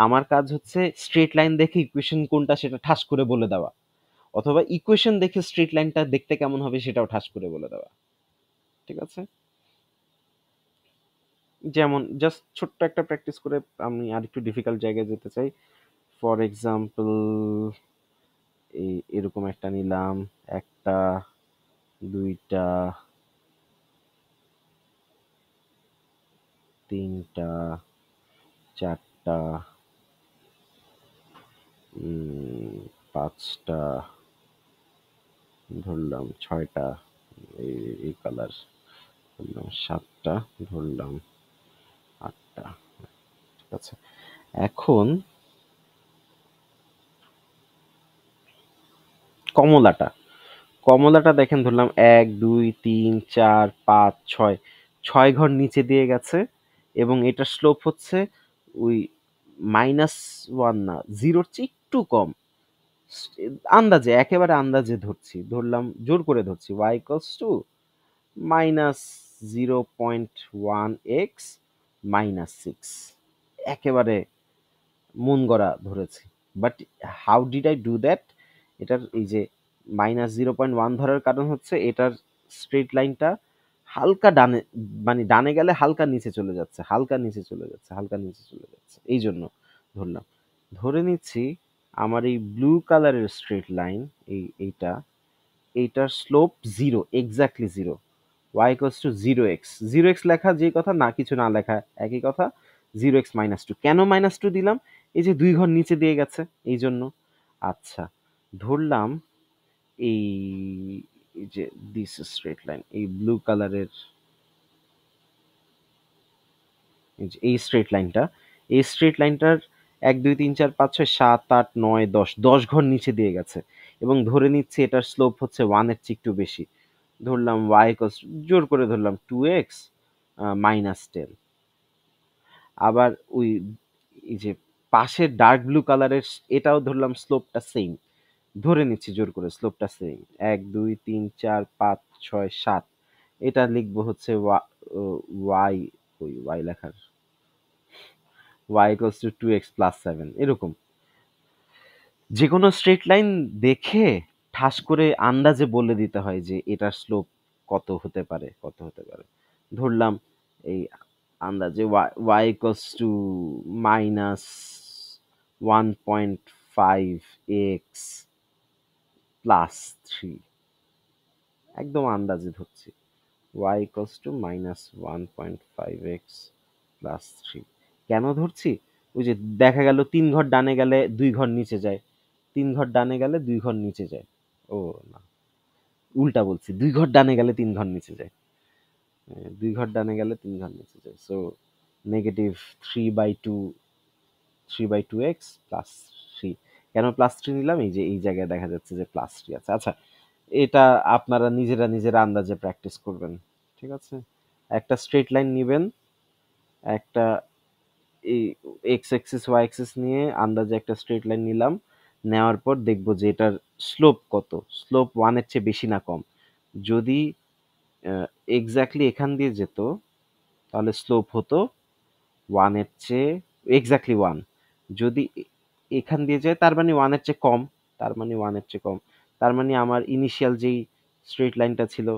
আমার কাজ হচ্ছে স্ট্রেট লাইন দেখে ইকুয়েশন কোনটা সেটা ঠাস করে বলে দেওয়া, অথবা ইকুয়েশন দেখে স্ট্রেট লাইনটা দেখতে কেমন হবে সেটাও ঠাস করে বলে দেওয়া। ঠিক আছে, যেমন জাস্ট ছোট্ট একটা প্র্যাকটিস করে আমি আর একটু ডিফিকাল্ট জায়গায় যেতে চাই। ফর এক্সাম্পল, এরকম একটা নিলাম, একটা, দুইটা, তিনটা, চারটা, পাঁচটা, ধরলাম ছয়টা, এই কালার ধরলাম সাতটা, ধরলাম আটটা। ঠিক আছে, এখন কমলাটা, কমলাটা দেখেন ধরলাম 1 2 3 4 5 6, 6 ঘর নিচে দিয়ে গেছে, এবং এটার স্লোপ হচ্ছে ওই -1 না, জিরোর চেয়ে একটু কম। আন্দাজে, একেবারে আন্দাজে ধরছি, ধরলাম জোর করে ধরছি y ইকুয়ালস টু -0.1x -6, একেবারে মন গড়া ধরেছি। But how did I do that? এটার এই যে -0.1 ধরার কারণ হচ্ছে এটার স্ট্রেট লাইনটা হালকা ডানে, মানে ডানে গেলে হালকা নিচে চলে যাচ্ছে, হালকা নিচে চলে যাচ্ছে, হালকা নিচে চলে যাচ্ছে, এই জন্য। ধরলাম। ধরে নিচ্ছি আমার এই ব্লু কালারের স্ট্রেট লাইন, এইটার slope 0, exactly 0। y equals to 0x। 0x লেখা যে কথা, না কিছু না লেখা একই কথা। 0x মাইনাস টু, কেন মাইনাস টু দিলাম? এই যে 2 ঘর নিচে দিয়ে গেছে, এই জন্য। আচ্ছা, ধরলাম এই এই যে দিস স্ট্রেট লাইন, এই ব্লু কালারের এই স্ট্রেট লাইনটা, এই স্ট্রেট লাইনটার 1 2 3 4 5 6 7 8 9 10, 10 ঘর নিচে দিয়ে গেছে, এবং ধরে নিচ্ছি এটার স্লোপ হচ্ছে 1 এর চেয়ে একটু বেশি। ধরলাম y ইকুয়ালস, জোর করে ধরলাম 2x মাইনাস 10। আবার ওই এই যে পাশের ডার্ক ব্লু কালারের এটাও ধরলাম স্লোপটা সেম। ধরে নিচ্ছি জোর করে স্লোপটা সেম, 1 2 3 4 5 6 7। এটা লিখবো হচ্ছে ওয়াই, ওই ওয়াই লেখার y equals to 2x plus 7, এরকম। যে কোনো স্ট্রেট লাইন দেখে ঠাস করে আন্দাজে বলে দিতে হয় যে এটার স্লোপ কত হতে পারে, কত হতে পারে। ধরলাম এই আন্দাজে y equals to minus 1.5x plus 3, একদম আন্দাজে ধরছি। y equals to minus 1.5x plus 3। কেন ধরছি? ওই যে দেখা গেল 3 ঘর ডানে গেলে 2 ঘর নিচে যায়, 3 ঘর ডানে গেলে 2 ঘর নিচে যায়। ও না, উল্টা বলছি, 2 ঘর ডানে গেলে 3 ঘর নিচে যায়। 2 ঘর ডানে গেলে 3 ঘর নিচে যায়। So negative 3/2, 3/2x plus 3। কেন প্লাস 3 নিলাম? এই যে এই জায়গায় দেখা যাচ্ছে যে প্লাস 3 আছে। আচ্ছা, এটা আপনারা নিজেরা আন্দাজে প্র্যাকটিস করবেন। ঠিক আছে? একটা স্ট্রেট লাইন নিবেন, একটা এই এক্স অ্যাক্সিস ওয়াই অ্যাক্সিস নিয়ে আন্দাজে একটা স্ট্রেট লাইন নিলাম। নেওয়ার পর দেখব যে এটার স্লোপ কত। স্লোপ 1 এর চেয়ে বেশি না কম। যদি এক্স্যাক্টলি এখান দিয়ে যেত, তাহলে স্লোপ হতো 1 এর চেয়ে এক্স্যাক্টলি 1। যদি এখান দিয়ে যায়, তার মানে 1 এর চেয়ে কম, তার মানে 1 এর চেয়ে কম। তার মানে আমার ইনিশিয়াল যেই স্ট্রেট লাইনটা ছিল,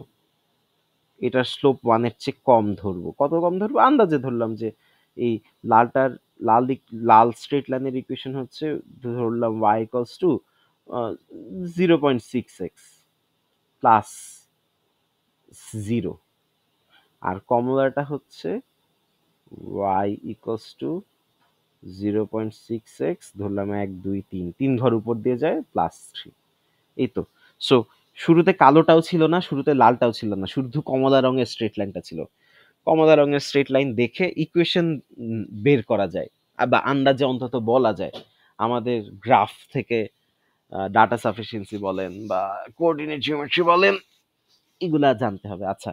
এটার স্লোপ 1 এর চেয়ে কম ধরবো। কত কম ধরবো? আন্দাজে ধরলাম যে এই লালটার, লাল স্ট্রেট লাইনের ইকুয়েশন হচ্ছে, ধরলাম y equals to 0.6x plus 0। আর কমলাটা হচ্ছে y ইকুয়ালস টু 0.6x, ধরলাম 1 2 3, 3 ঘর উপর দিয়ে যায় প্লাস 3। এই তো। সো শুরুতে কালোটাও ছিল না, শুরুতে লালটাও ছিল না, শুধু কমলা রঙের স্ট্রেট লাইনটা ছিল। কমলা রঙের স্ট্রেট লাইন দেখে ইকুয়েশন বের করা যায়, বা আন্দাজে অন্তত বলা যায়। আমাদের গ্রাফ থেকে ডাটা সাফিসিয়েন্সি বলেন বা কোঅর্ডিনেট জিওমেট্রি বলেন, এগুলা জানতে হবে। আচ্ছা,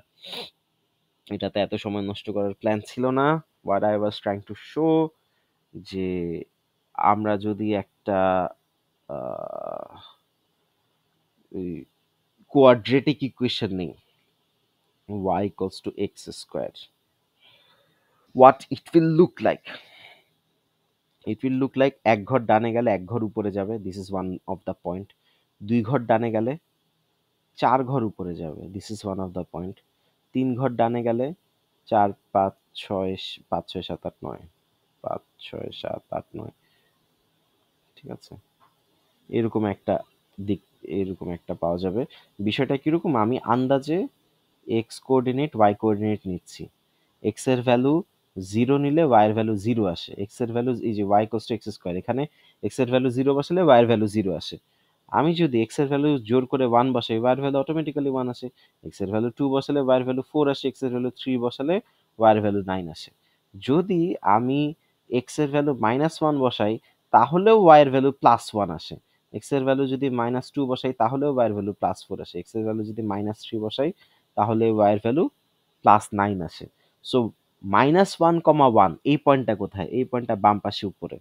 এটাতে এত সময় নষ্ট করার প্ল্যান ছিল না। What I was trying to show, যে আমরা যদি একটা কোয়াড্রেটিক ইকুয়েশন নেই, y equals to x square, what it will look like? It will look like 1 ঘর ডানে গেলে 1 ঘর উপরে যাবে, this is one of the point. 2 ঘর ডানে গেলে 4 ঘর উপরে যাবে, this is one of the point. 3 ঘর ডানে গেলে 4 5 6 5 6 7 8 9, 5 6 7 8 9। ঠিক আছে? এরকম একটা দিক, এরকম একটা পাওয়া যাবে। বিষয়টা কিরকম? আমি আন্দাজে এক্স কোঅর্ডিনেট ওয়াই কোঅর্ডিনেট নিচ্ছি। এক্স এর ভ্যালু 0 নিলে ওয়াই এর ভ্যালু 0 আসে। এক্স এর ভ্যালু, এই যে y equals to x square, এখানে এক্স এর ভ্যালু 0 বসালে ওয়াই এর ভ্যালু 0 আসে। আমি যদি এক্স এর ভ্যালু জোর করে 1 বসাই, ওয়াই এর ভ্যালু অটোমেটিক্যালি 1 আসে। এক্স এর ভ্যালু 2 বসালে ওয়াই এর ভ্যালু 4 আসে। এক্স এর ভ্যালু 3 বসালে ওয়াই এর ভ্যালু 9 আসে। যদি আমি এক্স এর ভ্যালু -1 বসাই, তাহলেও ওয়াই এর ভ্যালু +1 আসে। এক্স এর ভ্যালু যদি -2 বসাই, তাহলেও ওয়াই এর ভ্যালু +4 আসে। এক্স এর ভ্যালু যদি -3 বসাই, তাহলে ওয়াই এর ভ্যালু +9 আসে। সো -1, 1 এই পয়েন্টটা কোথায়? এই পয়েন্টটা বাম পাশে উপরে।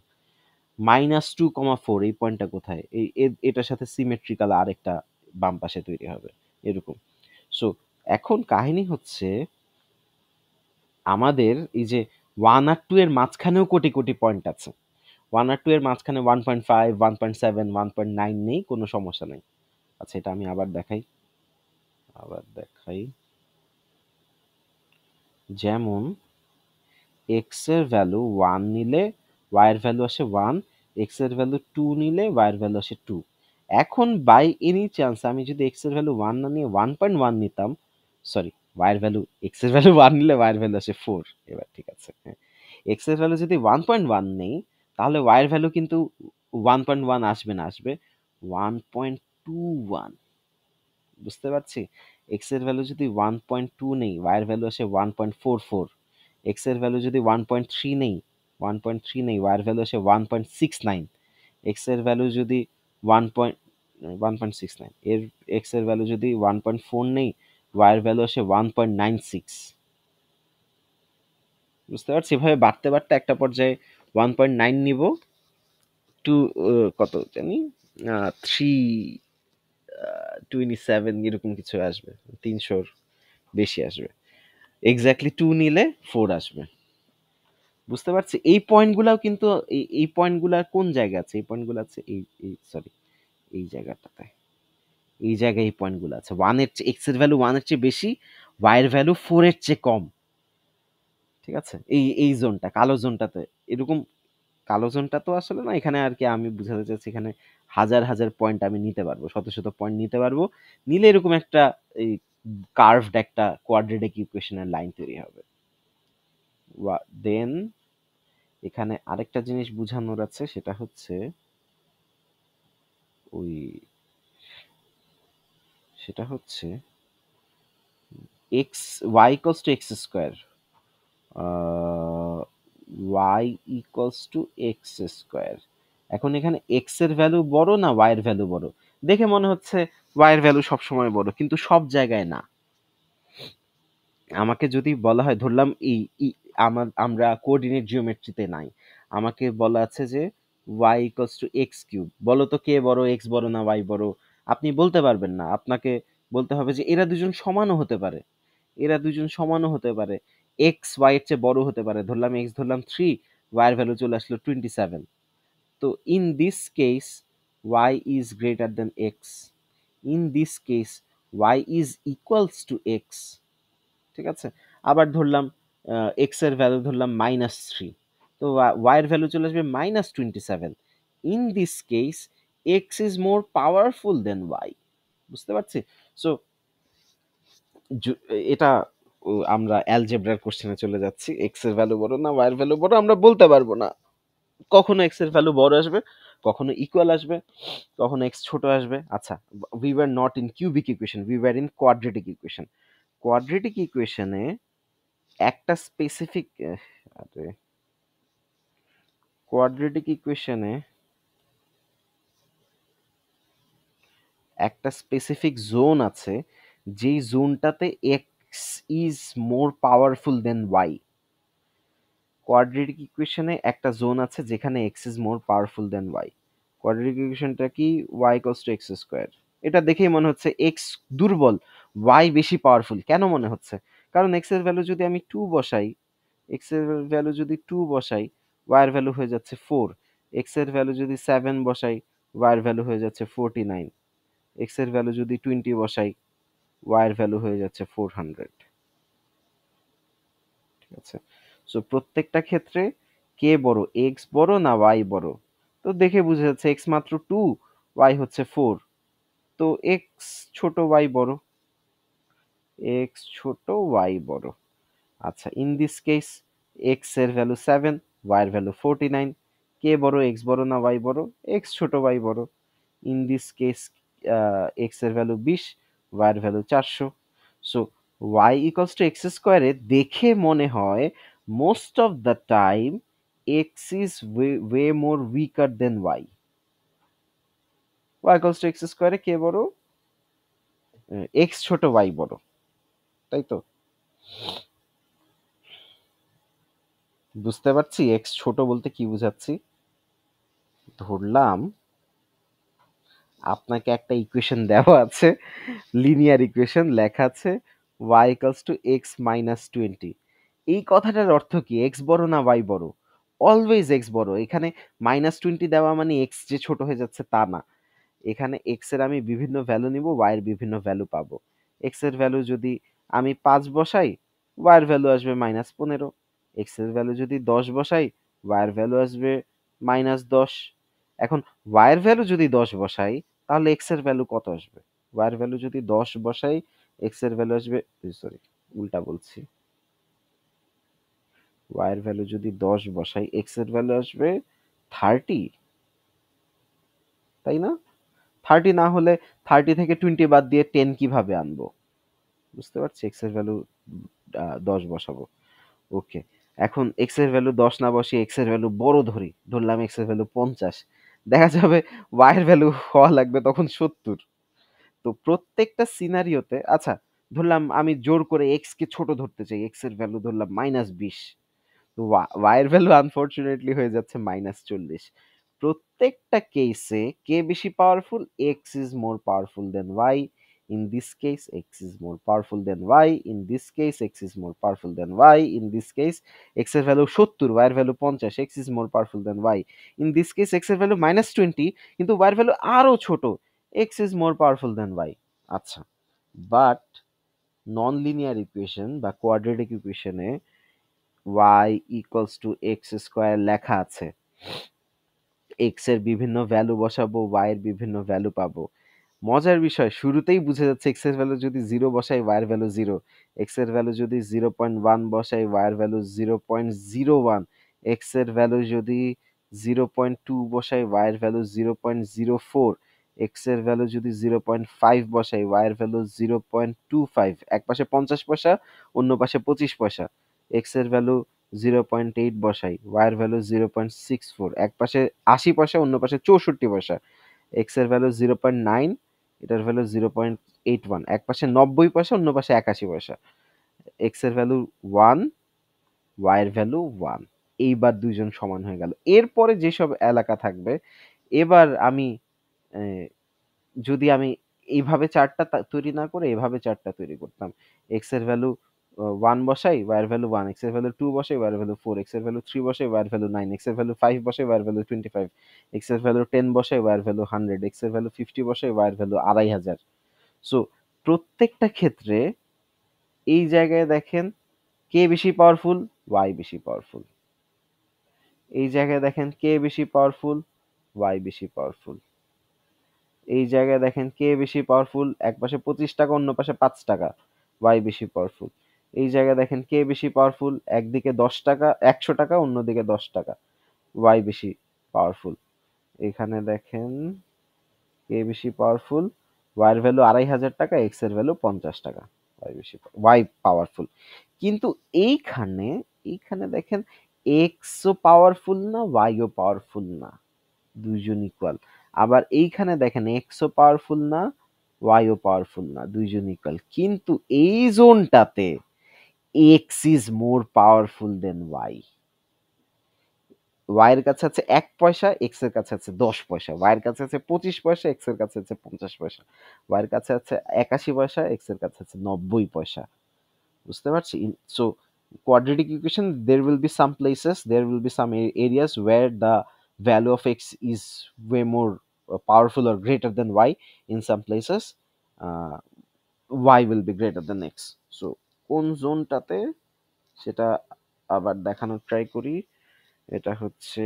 -2, 4 এই পয়েন্টটা কোথায়? এটার সাথে সিমেট্রিক্যাল আরেকটা বাম পাশে তৈরি হবে, এরকম। সো এখন কাহিনী হচ্ছে, আমাদের এই যে 1 আর 2 এর মাঝখানেও কোটি কোটি পয়েন্ট আছে। 1 আর 2 এর মাঝখানে 1.5, 1.7, 1.9 নেই, কোনো সমস্যা নেই। আচ্ছা, এটা আমি আবার দেখাই। যেমন এক্স এর ভ্যালু 1 নিলে y এর ভ্যালু আসে 1, x এর ভ্যালু 2 নিলে y এর ভ্যালু আসে 2। এখন বাই এনি চান্স আমি যদি x এর ভ্যালু 1 না নিয়ে 1.1 নিতাম, সরি, y এর ভ্যালু, x এর ভ্যালু 1 নিলে y এর ভ্যালু আসে 4। এবার ঠিক আছে, হ্যাঁ, x এর ভ্যালু যদি 1.1 নেই তাহলে y এর ভ্যালু কিন্তু 1.1 আসবে না, আসবে 1.21। বুঝতে পারছি? x এর ভ্যালু যদি 1.2 নেই y এর ভ্যালু আসে 1.44। x এর ভ্যালু যদি 1.3 নেই 1.3 নেই y এর ভ্যালু আসে 1.69। x এর ভ্যালু যদি 1.69 এর x এর ভ্যালু যদি 1.4 নেই y এর ভ্যালু আসে 1.96। বুঝতে পারছি? এভাবে বাড়তে বাড়তে একটা পর্যায়ে 1.9 নিব, টু কত জানি 327 এরকম কিছু আসবে, 300-র বেশি আসবে। এক্স্যাক্টলি 2 নিলে 4 আসবে। বুঝতে পারছি? এই পয়েন্টগুলাও কিন্তু এই পয়েন্টগুলা কোন জায়গায় আছে? এই পয়েন্টগুলো আছে এই সরি, এই জায়গাটাতে। এই জায়গায় এই পয়েন্টগুলো আছে। 1 এর চেয়ে x এর ভ্যালু 1 এর চেয়ে বেশি, y এর ভ্যালু 4 এর চেয়ে কম। ঠিক আছে? এই জোনটা, কালো জোনটাতে এরকম। কালো জোনটা তো আসলে না, এখানে আর কি আমি বুঝাতে চাচ্ছি এখানে হাজার হাজার পয়েন্ট আমি নিতে পারবো, শত শত পয়েন্ট নিতে পারবো। নিলে এরকম একটা এই কার্ভড একটা কোয়াড্রেটিক ইকুয়েশনের লাইন তৈরি হবে। দেন এখানে আরেকটা জিনিস বুঝানোর আছে, সেটা হচ্ছে ওই সেটা হচ্ছে x y equals to x square, y equals to x square. এখন এখানে এক্স এর ভ্যালু বড় না ওয়াই এর ভ্যালু বড়? দেখে মনে হচ্ছে ওয়াই এর ভ্যালু সবসময় বড়, কিন্তু সব জায়গায় না। আমাকে যদি বলা হয়, ধরলাম আমরা কোঅর্ডিনেট জিওমেট্রিতে নাই, আমাকে বলা আছে যে y equals to x cube, বলো তো কে বড়, এক্স বড় না ওয়াই বড়? আপনি বলতে পারবেন না। আপনাকে বলতে হবে যে এরা দুজন সমানও হতে পারে, এরা দুজন সমানও হতে পারে, এক্স ওয়াই এর চেয়ে বড় হতে পারে। ধরলাম এক্স ধরলাম 3, ওয়াই এর ভ্যালু চলে আসলো 27। তো in this case y is greater than x, in this case y is equals to x. ঠিক আছে? আবার ধরলাম এক্স এর ভ্যালু ধরলাম -3, তো ওয়াই এর ভ্যালু চলে আসবে -27। In this case x is more powerful than y. বুঝতে পারছি? সো এটা আমরা অ্যালজেব্রার কোশ্চেনে চলে যাচ্ছি। এক্স এর ভ্যালু বড় না ওয়াই এর ভ্যালু বড় আমরা বলতে পারবো না। কখনো এক্স এর ভ্যালু বড় আসবে, কখনো ইকুয়াল আসবে, কখনো এক্স ছোট আসবে। আচ্ছা, we were not in cubic equation, we were in quadratic equation. Quadratic ইকুয়েশনে একটা স্পেসিফিক আরে কোয়াড্রেটিক ইকুয়েশনে একটা স্পেসিফিক জোন আছে, যেই জোনটাতে x is more powerful than y. Quadratic ইকুয়েশনে একটা জোন আছে যেখানে x is more powerful than y. Quadratic ইকুয়েশনটা কি? Y equals to x square. এটা দেখেই মনে হচ্ছে এক্স দুর্বল, ওয়াই বেশি পাওয়ারফুল। কেন মনে হচ্ছে? কারণ এক্স এর ভ্যালু যদি আমি 2 বসাই, এক্স এর ভ্যালু যদি 2 বসাই, ওয়াই এর ভ্যালু হয়ে যাচ্ছে 4। এক্স এর ভ্যালু যদি 7 বসাই, ওয়াই এর ভ্যালু হয়ে যাচ্ছে 49। এক্স এর ভ্যালু যদি 20 বসাই, ওয়াই এর ভ্যালু হয়ে যাচ্ছে 400। ঠিক আছে? সো প্রত্যেকটা ক্ষেত্রে কে বড়, এক্স বড় না ওয়াই বড়? তো দেখে বুঝা যাচ্ছে এক্স মাত্র 2, ওয়াই হচ্ছে 4। তো এক্স ছোট ওয়াই বড়, এক্স ছোট ওয়াই বড়। আচ্ছা, ইন দিস কেস এক্স এর ভ্যালু 7, ওয়াই এর ভ্যালু 49। কে বড়, এক্স বড় না ওয়াই বড়? এক্স ছোট ওয়াই বড়। ইন দিস কেস এক্স এর ভ্যালু 20, ওয়াই এর value 400। So y equals to x স্কোয়ারে দেখে মনে হয় most of the time x is way more weaker than y. Y equals to x স্কোয়ারে কে বড়? এক্স ছোট ওয়াই বড়, তাই তো? বুঝতে পারছি এক্স ছোট বলতে কি বুঝাচ্ছি। ধরলাম আপনাকে একটা ইকুয়েশন দেওয়া আছে, লিনিয়ার ইকুয়েশন, লেখা আছে y equals to x minus 20। এই কথাটার অর্থ কি? এক্স বড় না ওয়াই বড়? অলওয়েজ এক্স বড়। এখানে -20 দেওয়া মানে এক্স যে ছোট হয়ে যাচ্ছে তা না। এখানে এক্স এর আমি বিভিন্ন ভ্যালু নিব, ওয়াই এর বিভিন্ন ভ্যালু পাবো। এক্স এর ভ্যালু যদি আমি 5 বসাই, ওয়াই এর ভ্যালু আসবে -15। এক্স এর ভ্যালু যদি 10 বসাই, ওয়াইয়ের ভ্যালু আসবে -10। এখন ওয়াইয়ের ভ্যালু যদি 10 বসাই তাহলে এক্স এর ভ্যালু কত আসবে? ওয়াইয়ের ভ্যালু যদি 10 বসাই এক্স এর ভ্যালু আসবে, সরি উল্টা বলছি, ওয়াইয়ের ভ্যালু যদি 10 বসাই এক্স এর ভ্যালু আসবে 30, তাই না? 30 না হলে 30 থেকে 20 বাদ দিয়ে 10 কিভাবে আনবো? বুঝতে পারছি, এক্স এর ভ্যালু 10 বসাবো। ওকে, এখন এক্স এর ভ্যালু 10 না বসিয়ে এক্স এর ভ্যালু বড় ধরলাম এক্স এর ভ্যালু 50। দেখা যাবে ওয়াই এর ভ্যালু হওয়া লাগবে তখন 70। তো প্রত্যেকটা সিনারিওতে, আচ্ছা ধরলাম আমি জোর করে এক্স কে ছোট ধরতে চাই, এক্স এর ভ্যালু ধরলাম -20, তো ওয়াই এর ভ্যালু আনফরচুনেটলি হয়ে যাচ্ছে -40। প্রত্যেকটা কেসে কে বেশি powerful? X is more powerful than y. In this case x is more powerful than y. In this case x is more powerful than y. In this case x এর value 70, y এর value 50, x is more powerful than y. In this case x এর value -20 কিন্তু y এর value আরো ছোট, x is more powerful than y. আচ্ছা, but non linear equation বা quadratic ইকুয়েশনে y equals to x square লেখা আছে, এক্স এর বিভিন্ন ভ্যালু বসাবো, y এর বিভিন্ন ভ্যালু পাবো। মজার বিষয়, শুরুতেই বুঝে যাচ্ছে এক্স এর ভ্যালু যদি 0 বসাই y এর ভ্যালু 0, এক্স এর ভ্যালু যদি 0.1 বসাই y এর ভ্যালু 0.01, এক্স এর ভ্যালু যদি 0.2 বসাই y এর ভ্যালু 0.04, এক্স এর ভ্যালু যদি 0.5 বসাই y এর ভ্যালু 0.25, এক পাশে 50 পয়সা অন্য পাশে 25 পয়সা। এক্স এর ভ্যালু 0.8 বসাই y এর ভ্যালু 0.64, এক পাশে 80 পয়সা অন্য পাশে 64 পয়সা। এক্স এর ভ্যালু 0.9, এটার ভ্যালু 0.81, এক পাশে 90 পয়সা অন্য পাশে 81 পয়সা। এক্স এর ভ্যালু 1, ওয়াই এর ভ্যালু 1। এইবার দুইজন সমান হয়ে গেল। এরপরে যেসব এলাকা থাকবে, এবার আমি যদি আমি এইভাবে চার্টটা তৈরি না করে এভাবে চার্টটা তৈরি করতাম, এক্স এর ভ্যালু 1 বসাই ওয়াই এর ভ্যালু 1, এক্স এর ভ্যালু 2 বসাই ওয়াই এর ভ্যালু 4, এক্স এর ভ্যালু 3 বসাই ওয়াই এর ভ্যালু 9, এক্স এর ভ্যালু 5 বসাই ওয়াই এর ভ্যালু 25, এক্স এর ভ্যালু 10 বসাই ওয়াই এর ভ্যালু 100, এক্স এর ভ্যালু 50 বসাই ওয়াই এর ভ্যালু 2500। সো প্রত্যেকটা ক্ষেত্রে এই জায়গায় দেখেন কে বেশি পাওয়ারফুল? ওয়াই বেশি পাওয়ারফুল। এই জায়গায় দেখেন কে বেশি পাওয়ারফুল? ওয়াই বেশি পাওয়ারফুল। এই জায়গায় দেখেন কে বেশি পাওয়ারফুল? এক পাশে 25 টাকা অন্য পাশে 5 টাকা, ওয়াই বেশি পাওয়ারফুল। এই জায়গায় দেখেন কে বেশি পাওয়ারফুল? একদিকে 10 টাকা 100 টাকা অন্যদিকে 10 টাকা, ওয়াই বেশি পাওয়ারফুল। এখানে দেখেন কে বেশি পাওয়ারফুল? ওয়াই এর ভ্যালু 2500 টাকা, এক্স এর ভ্যালু 50 টাকা, ওয়াই পাওয়ারফুল। কিন্তু এইখানে এইখানে দেখেন এক্সও পাওয়ারফুল না ওয়াইও পাওয়ারফুল না, দুইজন ইকুয়াল। আবার এইখানে দেখেন এক্সও পাওয়ারফুল না ওয়াইও পাওয়ারফুল না, দুইজন ইকুয়াল। কিন্তু এই জোনটাতে x is more powerful than y. Y এর কাছে আছে 1 পয়সা, এক্স এর কাছে আছে 10 পয়সা। ওয়াই এর কাছে আছে 25 পয়সা, এক্স এর কাছে আছে 50 পয়সা। ওয়াই এর কাছে আছে 81 পয়সা, এক্স এর কাছে আছে 90 পয়সা। বুঝতে পারছি? So quadratic equation, there will be some places, there will be some areas where the value of x is way more powerful or greater than y. In some places uh, y will be greater than x. So কোন জোনটাতে সেটা আবার দেখানোর try করি। এটা হচ্ছে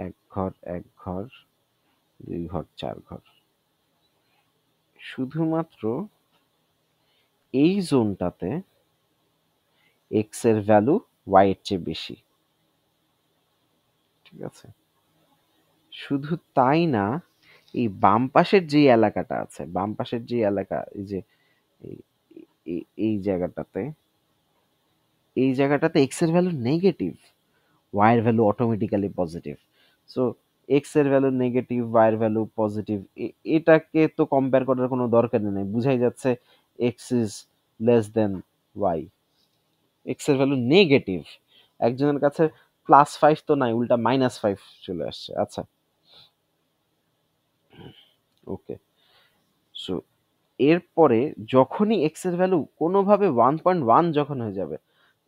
এক ঘর, এক ঘর, দুই ঘর, চার ঘর, শুধুমাত্র এই জোনটাতে এক্স এর ভ্যালু ওয়াই এর চেয়ে বেশি। ঠিক আছে, শুধু তাই না, এই বাম পাশের যে এলাকাটা আছে, বাম পাশের যে এলাকা, এই যে এই জায়গাটাতে, এই জায়গাটাতে এক্স এর ভ্যালু নেগেটিভ, ওয়াই এর value automatically positive. So x এর ভ্যালু নেগেটিভ, ওয়াই এর ভ্যালু পজিটিভ, এটাকে তো কম্পেয়ার করার কোনো দরকার নেই, বুঝাই যাচ্ছে x is less than y. X এর ভ্যালু নেগেটিভ, একজনের কাছে +5 তো নাই, উল্টা -5 চলে আসছে। আচ্ছা, ওকে। সো এরপরে যখনই এক্স এর ভ্যালু কোনোভাবে 1.1 যখন হয়ে যাবে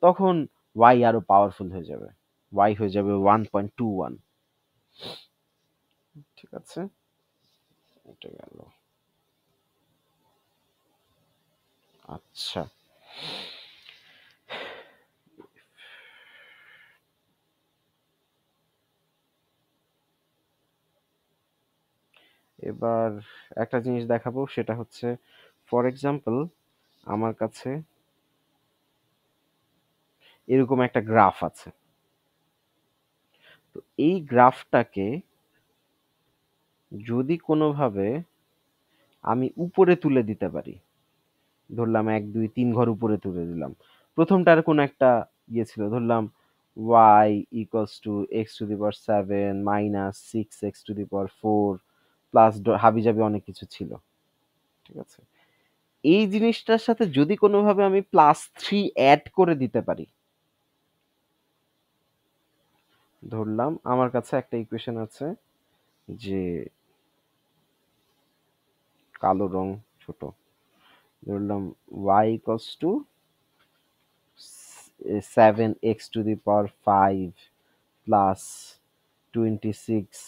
তখন ওয়াই আরো পাওয়ারফুল হয়ে যাবে, ওয়াই হয়ে যাবে 1.21। ঠিক আছে, এটা গেল। আচ্ছা, এবার একটা জিনিস দেখাবো, সেটা হচ্ছে ফর এক্সাম্পল আমার কাছে এরকম একটা গ্রাফ আছে। তো এই গ্রাফটাকে যদি কোনোভাবে আমি উপরে তুলে দিতে পারি, ধরলাম ১, ২, ৩ ঘর উপরে তুলে দিলাম। প্রথমটার কোনো একটা ইয়ে ছিল, ধরলাম y = x⁷ - 6x⁴ প্লাস হাবিজাবি অনেক কিছু ছিল। ঠিক আছে? এই জিনিসটার সাথে যদি কোনোভাবে আমি +3 অ্যাড করে দিতে পারি, ধরলাম আমার কাছে একটা ইকুয়েশন আছে যে কালো রং ছোট, ধরলাম y = 7x⁵ plus 26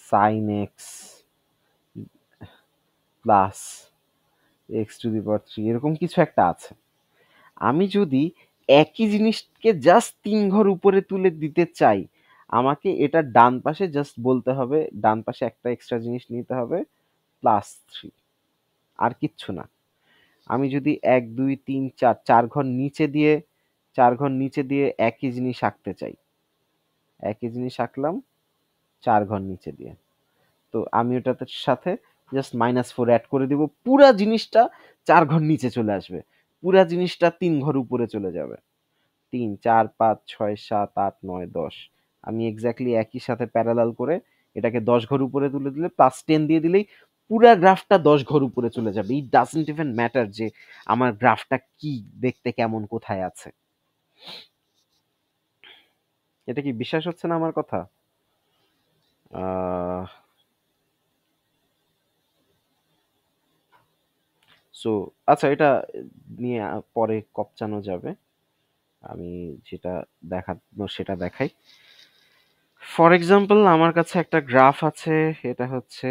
sin x plus x⁵ এরকম কিছু একটা আছে। আমি যদি একই জিনিসকে জাস্ট ৩ ঘর উপরে তুলে দিতে চাই, আমাকে এটার ডান পাশে জাস্ট বলতে হবে, ডান পাশে একটা এক্সট্রা জিনিস নিতে হবে +3, আর কিচ্ছু না। আমি যদি ১, ২, ৩, ৪ ৪ ঘর নিচে দিয়ে ৪ ঘর নিচে দিয়ে একই জিনিস আঁকতে চাই, একই জিনিস আঁকলাম ৪ ঘর নিচে দিয়ে। তো আমি ওটাতে সাথে জাস্ট -4 অ্যাড করে দিব। পুরা জিনিসটা ৪ ঘর নিচে চলে আসবে। পুরা জিনিসটা ৩ ঘর উপরে চলে যাবে। ৩, ৪, ৫, ৬, ৭, ৮, ৯, ১০। আমি এক্স্যাক্টলি একই সাথে প্যারালাল করে এটাকে ১০ ঘর উপরে তুলে দিলে +10 দিয়ে দিলেই পুরা গ্রাফটা ১০ ঘর উপরে চলে যাবে। ইট ডাজন্ট ইভেন ম্যাটার যে আমার গ্রাফটা কি দেখতে কেমন কোথায় আছে। এটা কি বিশ্বাস হচ্ছে না আমার কথা? আহ সো আচ্ছা, এটা নিয়ে পরে কপচানো যাবে। আমি যেটা দেখানো সেটা দেখাই। ফর এক্সাম্পল আমার কাছে একটা গ্রাফ আছে, এটা হচ্ছে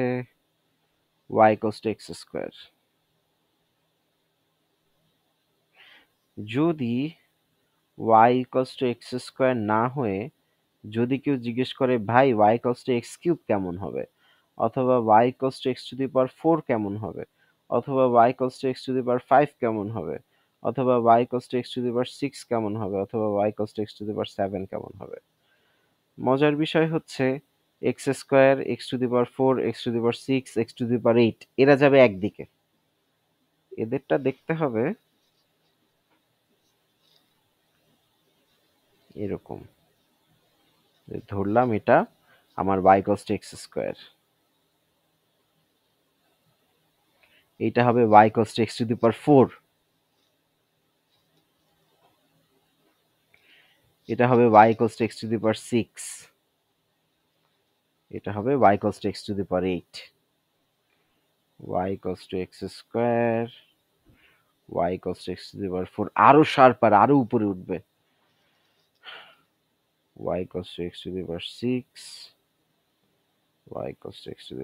y = x²। যদি y = x² না হয়ে যদি কেউ জিজ্ঞেস করে ভাই y = x³ কেমন হবে, অথবা y = x⁴ কেমন হবে, অথবা y = x⁵ কেমন হবে, অথবা y = x⁶ কেমন হবে, অথবা y = x⁷ কেমন হবে, মজার বিষয় হচ্ছে x², x⁴, x⁶, x⁸ এরা যাবে একদিকে। এদেরটা দেখতে হবে এরকম। ধরলাম এটা আমার y = x², এইটা হবে y = x⁴, এটা হবে y = x⁶, এটা হবে y = x⁸, y = x², y = x⁴, আরো শার্পার, আরো উপরে উঠবে, y = x⁶, y = x⁸।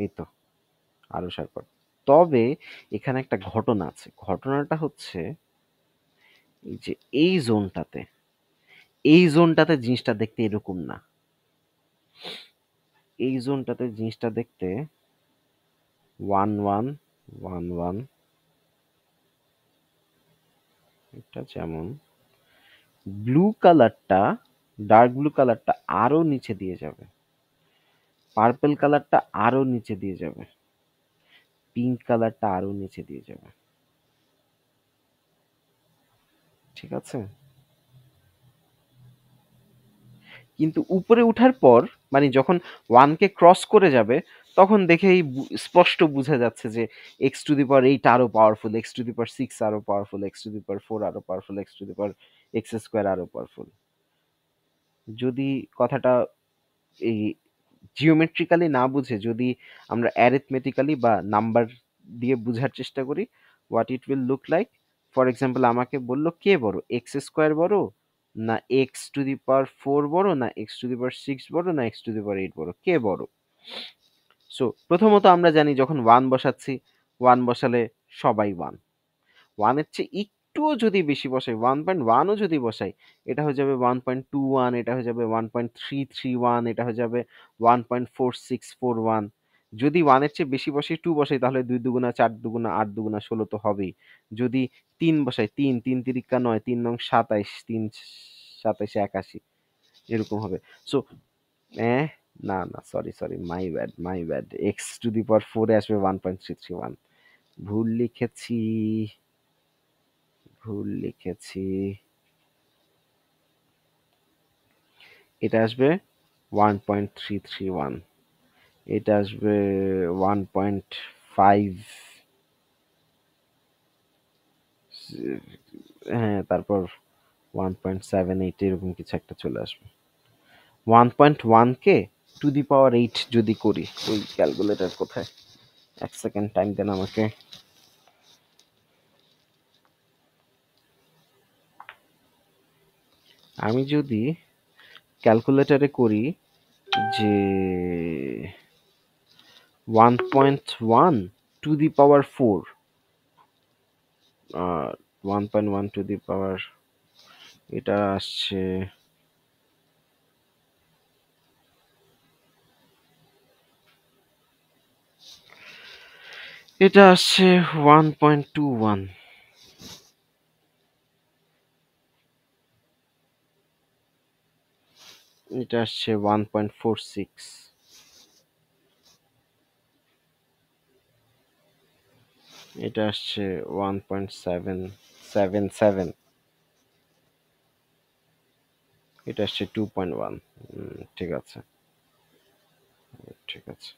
এই তো আরো শার্পার। তবে এখানে একটা ঘটনা আছে। ঘটনাটা হচ্ছে এই যে এই জোনটাতে জিনিসটা দেখতে এরকম না। এই জোনটাতে জিনিসটা দেখতে 1, 1, 1, 1, এটা যেমন ব্লু কালারটা, ডার্ক ব্লু কালারটা আরো নিচে দিয়ে যাবে, পার্পল কালারটা আরো নিচে দিয়ে যাবে, পিঙ্ক কালারটা আরো নিচে দিয়ে যাবে। ঠিক আছে? কিন্তু উপরে উঠার পর মানে যখন 1 কে ক্রস করে যাবে তখন দেখেই স্পষ্ট বোঝা যাচ্ছে যে x⁸ আরো পাওয়ারফুল, x⁶ আরো পাওয়ারফুল, x⁴ আরো পাওয়ারফুল, x² আরো পাওয়ারফুল। যদি কথাটা এই জিওমেট্রিক্যালি না বুঝে যদি আমরা অ্যারিথমেটিক্যালি বা নাম্বার দিয়ে বুঝার চেষ্টা করি, what it will look like. For example আমাকে বলল কে বড়, x² বড় না x⁴ বড়, না x⁶ বড়, না x⁸ বড়, কে বড়? সো প্রথমত আমরা জানি যখন 1 বসাচ্ছি, 1 বসালে সবাই 1, 1 এর চেয়ে একটু একটুও যদি বেশি বসাই 1.1ও যদি বসাই এটা হয়ে যাবে 1.21, এটা হয়ে যাবে 1.331, এটা হয়ে যাবে 1.4641। যদি 1-এর চেয়ে বেশি বসাই 2 বসাই তাহলে 2 দুগুণা 4 দুগুণা 8 দুগুণা 16 তো হবেই। যদি 3 বসাই 3 3 তিরিকা 9 3 নং 27 3 27 81 এরকম হবে। সো এহ না না sorry my bad x to the power 4 এ আসবে 1.331। ভুল লিখেছি ভুল লিখেছি এটা আসবে 1.331, এটা আসবে 1.5, হ্যাঁ তারপর 1.78 এরকম কিছু একটা চলে আসবে। 1.1 কে টু দি পাওয়ার 8 যদি করি, ওই ক্যালকুলেটর কোথায়, এক সেকেন্ড টাইম দেন আমাকে। আমি যদি ক্যালকুলেটরে করি যে 1.1 two the power 4, 1.1 two the পাওয়ার এটা আসছে এটা আসছে 1.21, এটা আসছে 1.46, এটা আসছে 1.777, এটা আসছে 2.1। ঠিক আছে ঠিক আছে।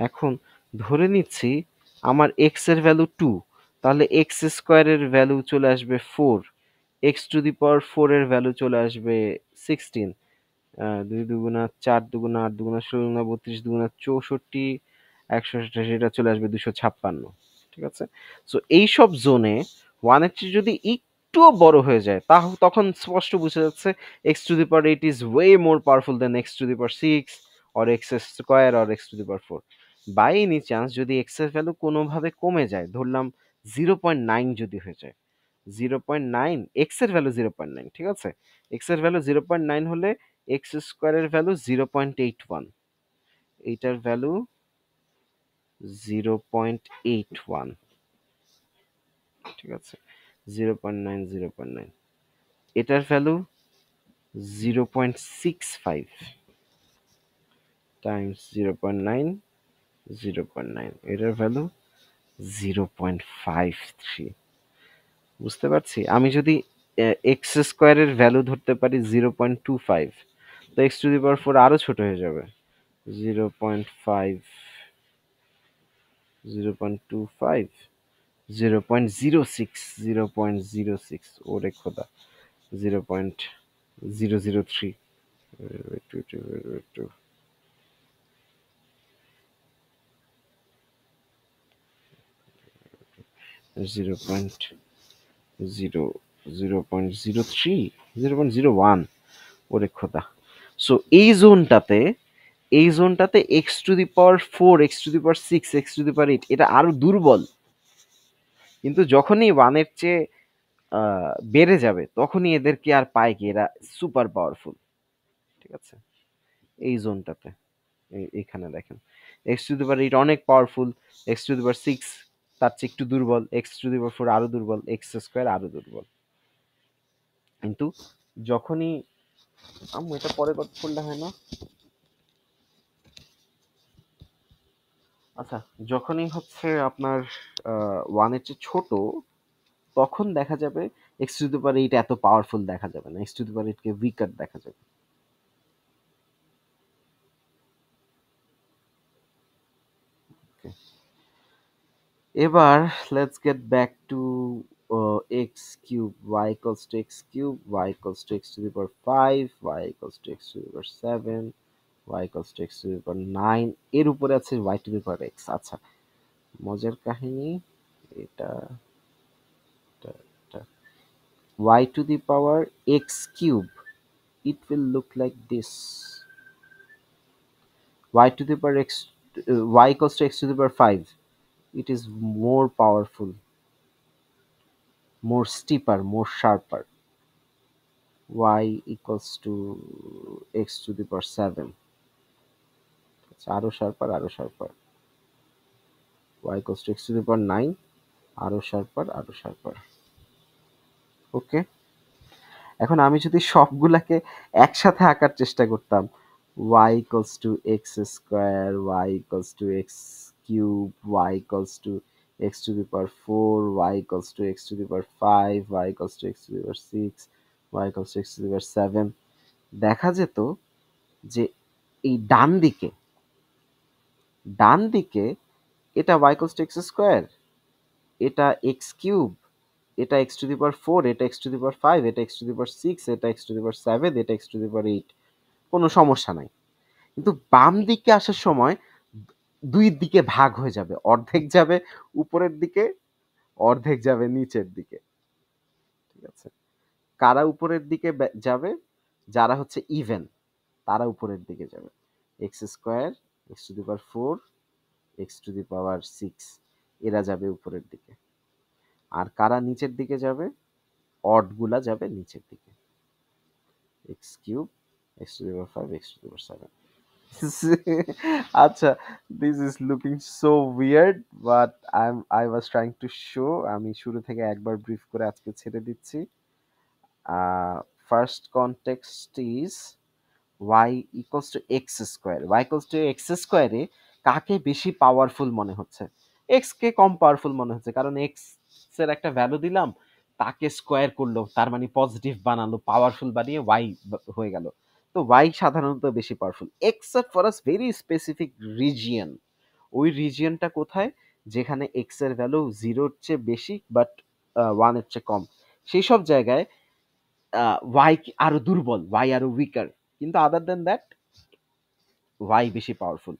এখন ধরে নিচ্ছি আমার এক্স এর ভ্যালু 2, তাহলে এক্স স্কোয়ারের ভ্যালু চলে আসবে 4, এক্স টু দি পাওয়ার 4 এর ভ্যালু চলে আসবে 16, 2 দুগুণা 4 দুগুণা 8 দুগুণা 16 দুগুণা 32 দুগুণা 64, 128, এটা চলে আসবে 256। ঠিক আছে। সো এইসব জোনে 1 এর চেয়ে যদি একটুও বড় হয়ে যায় তখন স্পষ্ট বোঝা যাচ্ছে x to the power 8 is way more powerful than x to the power 6 or x square or x to the power 4। By any chance যদি এক্স এর ভ্যালু কোনোভাবে কমে যায়, ধরলাম 0.9 যদি হয়ে যায়, 0.9 এক্স এর ভ্যালু 0.9, ঠিক আছে, এক্স এর ভ্যালু 0.9 হলে এক্স স্কোয়ারের ভ্যালু 0.81, এইটার ভ্যালু 0.81, ঠিক আছে, 0.9 0.9, এটার ভ্যালু 0.65 টাইমস 0.9 0.9, এটার ভ্যালু 0.53। বুঝতে পারছি। আমি যদি এক্স স্কোয়ারের ভ্যালু ধরতে পারি 0.25, তো এক্স টু দি পাওয়ার 4 আরো ছোট হয়ে যাবে, 0.5 0.25 0.06 0.06, ওরে খোদা, 0.003, একটু 0.003 0.01, ওরে খোদা। সো এই জোনটাতে x to the power 4 x to the power 6 x to the power 8 এটা আরো দুর্বল, কিন্তু যখনই 1 এর চেয়ে বেড়ে যাবে তখনই এদেরকে আর পায় কি এরা সুপার পাওয়ারফুল। ঠিক আছে, এই জোনটাতে এইখানে দেখেন এক্স টু দি পাওয়ার 8 অনেক powerful, x to the power 6 তার চেয়ে একটু দুর্বল, এক্স টু দি পাওয়ার 4 আরো দুর্বল, এক্স স্কোয়ার আরো দুর্বল। কিন্তু যখনই এটা পরে কত করলে হয় না, আচ্ছা, যখনই হচ্ছে আপনার 1 এর চেয়ে ছোট তখন দেখা যাবে এক্স টু দি পাওয়ার 8 এত পাওয়ারফুল দেখা যাবে না, এক্স টু দি পাওয়ার 8 কে উইকার দেখা যাবে। Okay. এবার let's get back to x cube, y equals to x cube, y equals to x to the power 5, y equals to x to the power 7, y equals to x to the power 9, এর উপরে আছে y to the power x. আচ্ছা, মজার কাহিনী এটা, y to the power x cube, it will look like this, y to the power x, y equals to x to the power 5, it is more powerful, more steeper, more sharper. Y equals to x to the power 7. আরো sharper, আরো sharper. Y equals to x to the power 9, আরো sharper, আরো sharper. ওকে, এখন আমি যদি সবগুলাকে একসাথে আঁকার চেষ্টা করতাম, y equals to x square, y equals to x cube, y equals to x to the power 4, y equals to x to the power 5, y equals to x to the power 6, y equals to x to the power 7, দেখা যেত যে এই ডান দিকে এটা y equals to x square, এটা x cube, এটা x to the power 4, এটা x to the power 5, এটা x to the power 6, এটা x to the power 7, এটা x to the power 8, কোনো সমস্যা নাই। কিন্তু বাম দিকে আসার সময় দুই দিকে ভাগ হয়ে যাবে, অর্ধেক যাবে উপরের দিকে, অর্ধেক যাবে নিচের দিকে। ঠিক আছে, কারা উপরের দিকে যাবে? যারা হচ্ছে ইভেন তারা উপরের দিকে যাবে। X square, x to the power 4, x to the power 6, এরা যাবে উপরের দিকে। আর কারা নিচের দিকে যাবে? অড গুলা যাবে নিচের দিকে। X cube, x to the power 5, x to the power 7। আচ্ছা, this is looking so weird, but I was trying to show, আমি শুরু থেকে একবার ব্রিফ করে আজকে ছেড়ে দিচ্ছি। First context is y equals to x square. y equals to x square এ কাকে বেশি পাওয়ারফুল মনে হচ্ছে? x কে কম পাওয়ারফুল মনে হচ্ছে, কারণ x এর একটা ভ্যালু দিলাম, তাকে স্কোয়ার করলো, তার মানে পজিটিভ বানালো, পাওয়ারফুল বানিয়ে y হয়ে গেল। তো y সাধারণত বেশি powerful, except for a very specific region. ওই রিজিয়নটা কোথায়? যেখানে x এর ভ্যালু 0-র চেয়ে বেশি বাট 1 এর চেয়ে কম। সেই সব জায়গায় y আরো দুর্বল, y আরো উইকার, কিন্তু আদার দেন দ্যাট y বেশি পাওয়ারফুল।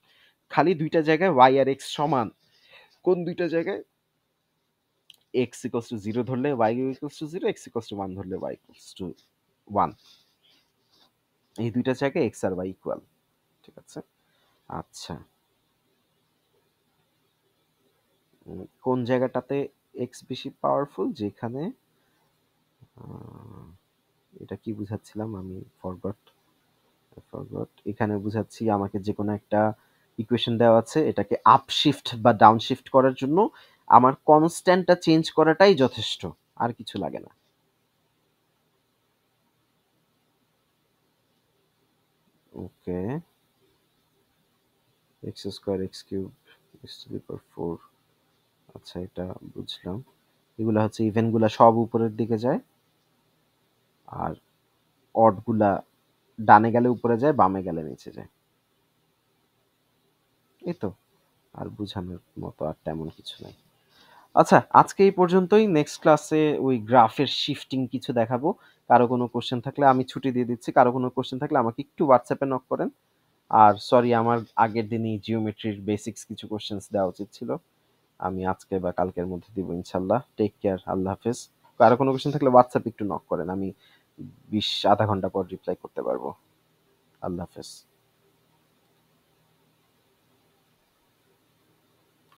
খালি দুইটা জায়গায় y আর x সমান। কোন দুইটা জায়গায়? x equals to 0 ধরলে y equals to 0, x equals to 1 ধরলে y equals to 1। এই দুইটা জায়গায় x আর y ইকুয়াল। ঠিক আছে, আচ্ছা, কোন জায়গাটাতে x বেশি পাওয়ারফুল? যেখানে এটা কি বুঝাচ্ছিলাম আমি, ফরগট। এখানে বুঝাচ্ছি, আমাকে যে কোনো একটা ইকুয়েশন দেওয়া আছে, এটাকে আপ শিফট বা ডাউন শিফট করার জন্য আমার কনস্ট্যান্টটা চেঞ্জ করাটাই যথেষ্ট, আর কিছু লাগে না। Okay, x square, x cube, x to the power 4, আচ্ছা এটা বুঝলাম। এগুলা হচ্ছে ইভেন্টগুলা সব উপরের দিকে যায়, আর অডগুলা ডানে গেলে উপরে যায়, বামে গেলে নিচে যায়। এই তো, আর বুঝানোর মতো আর তেমন কিছু নাই। আচ্ছা, আজকে এই পর্যন্তই। নেক্সট ক্লাসে ওই গ্রাফের শিফটিং কিছু দেখাবো। কারো কোনো কোশ্চেন থাকলে আমি ছুটি দিয়ে দিচ্ছি, কারো কোনো কোশ্চেন থাকলে আমাকে একটু হোয়াটসঅ্যাপে নক করেন। আর সরি, আমার আগের দিনই জিওমেট্রির বেসিক্স কিছু কোশ্চেন্স দেওয়া উচিত ছিল, আমি আজকে বা কালকের মধ্যে দিব ইনশাল্লাহ। টেক কেয়ার, আল্লাহ হাফেজ। কারো কোনো কোশ্চেন থাকলে হোয়াটসঅ্যাপে একটু নক করেন, আমি 20 আধা ঘন্টা পর রিপ্লাই করতে পারবো। আল্লাহ হাফেজ।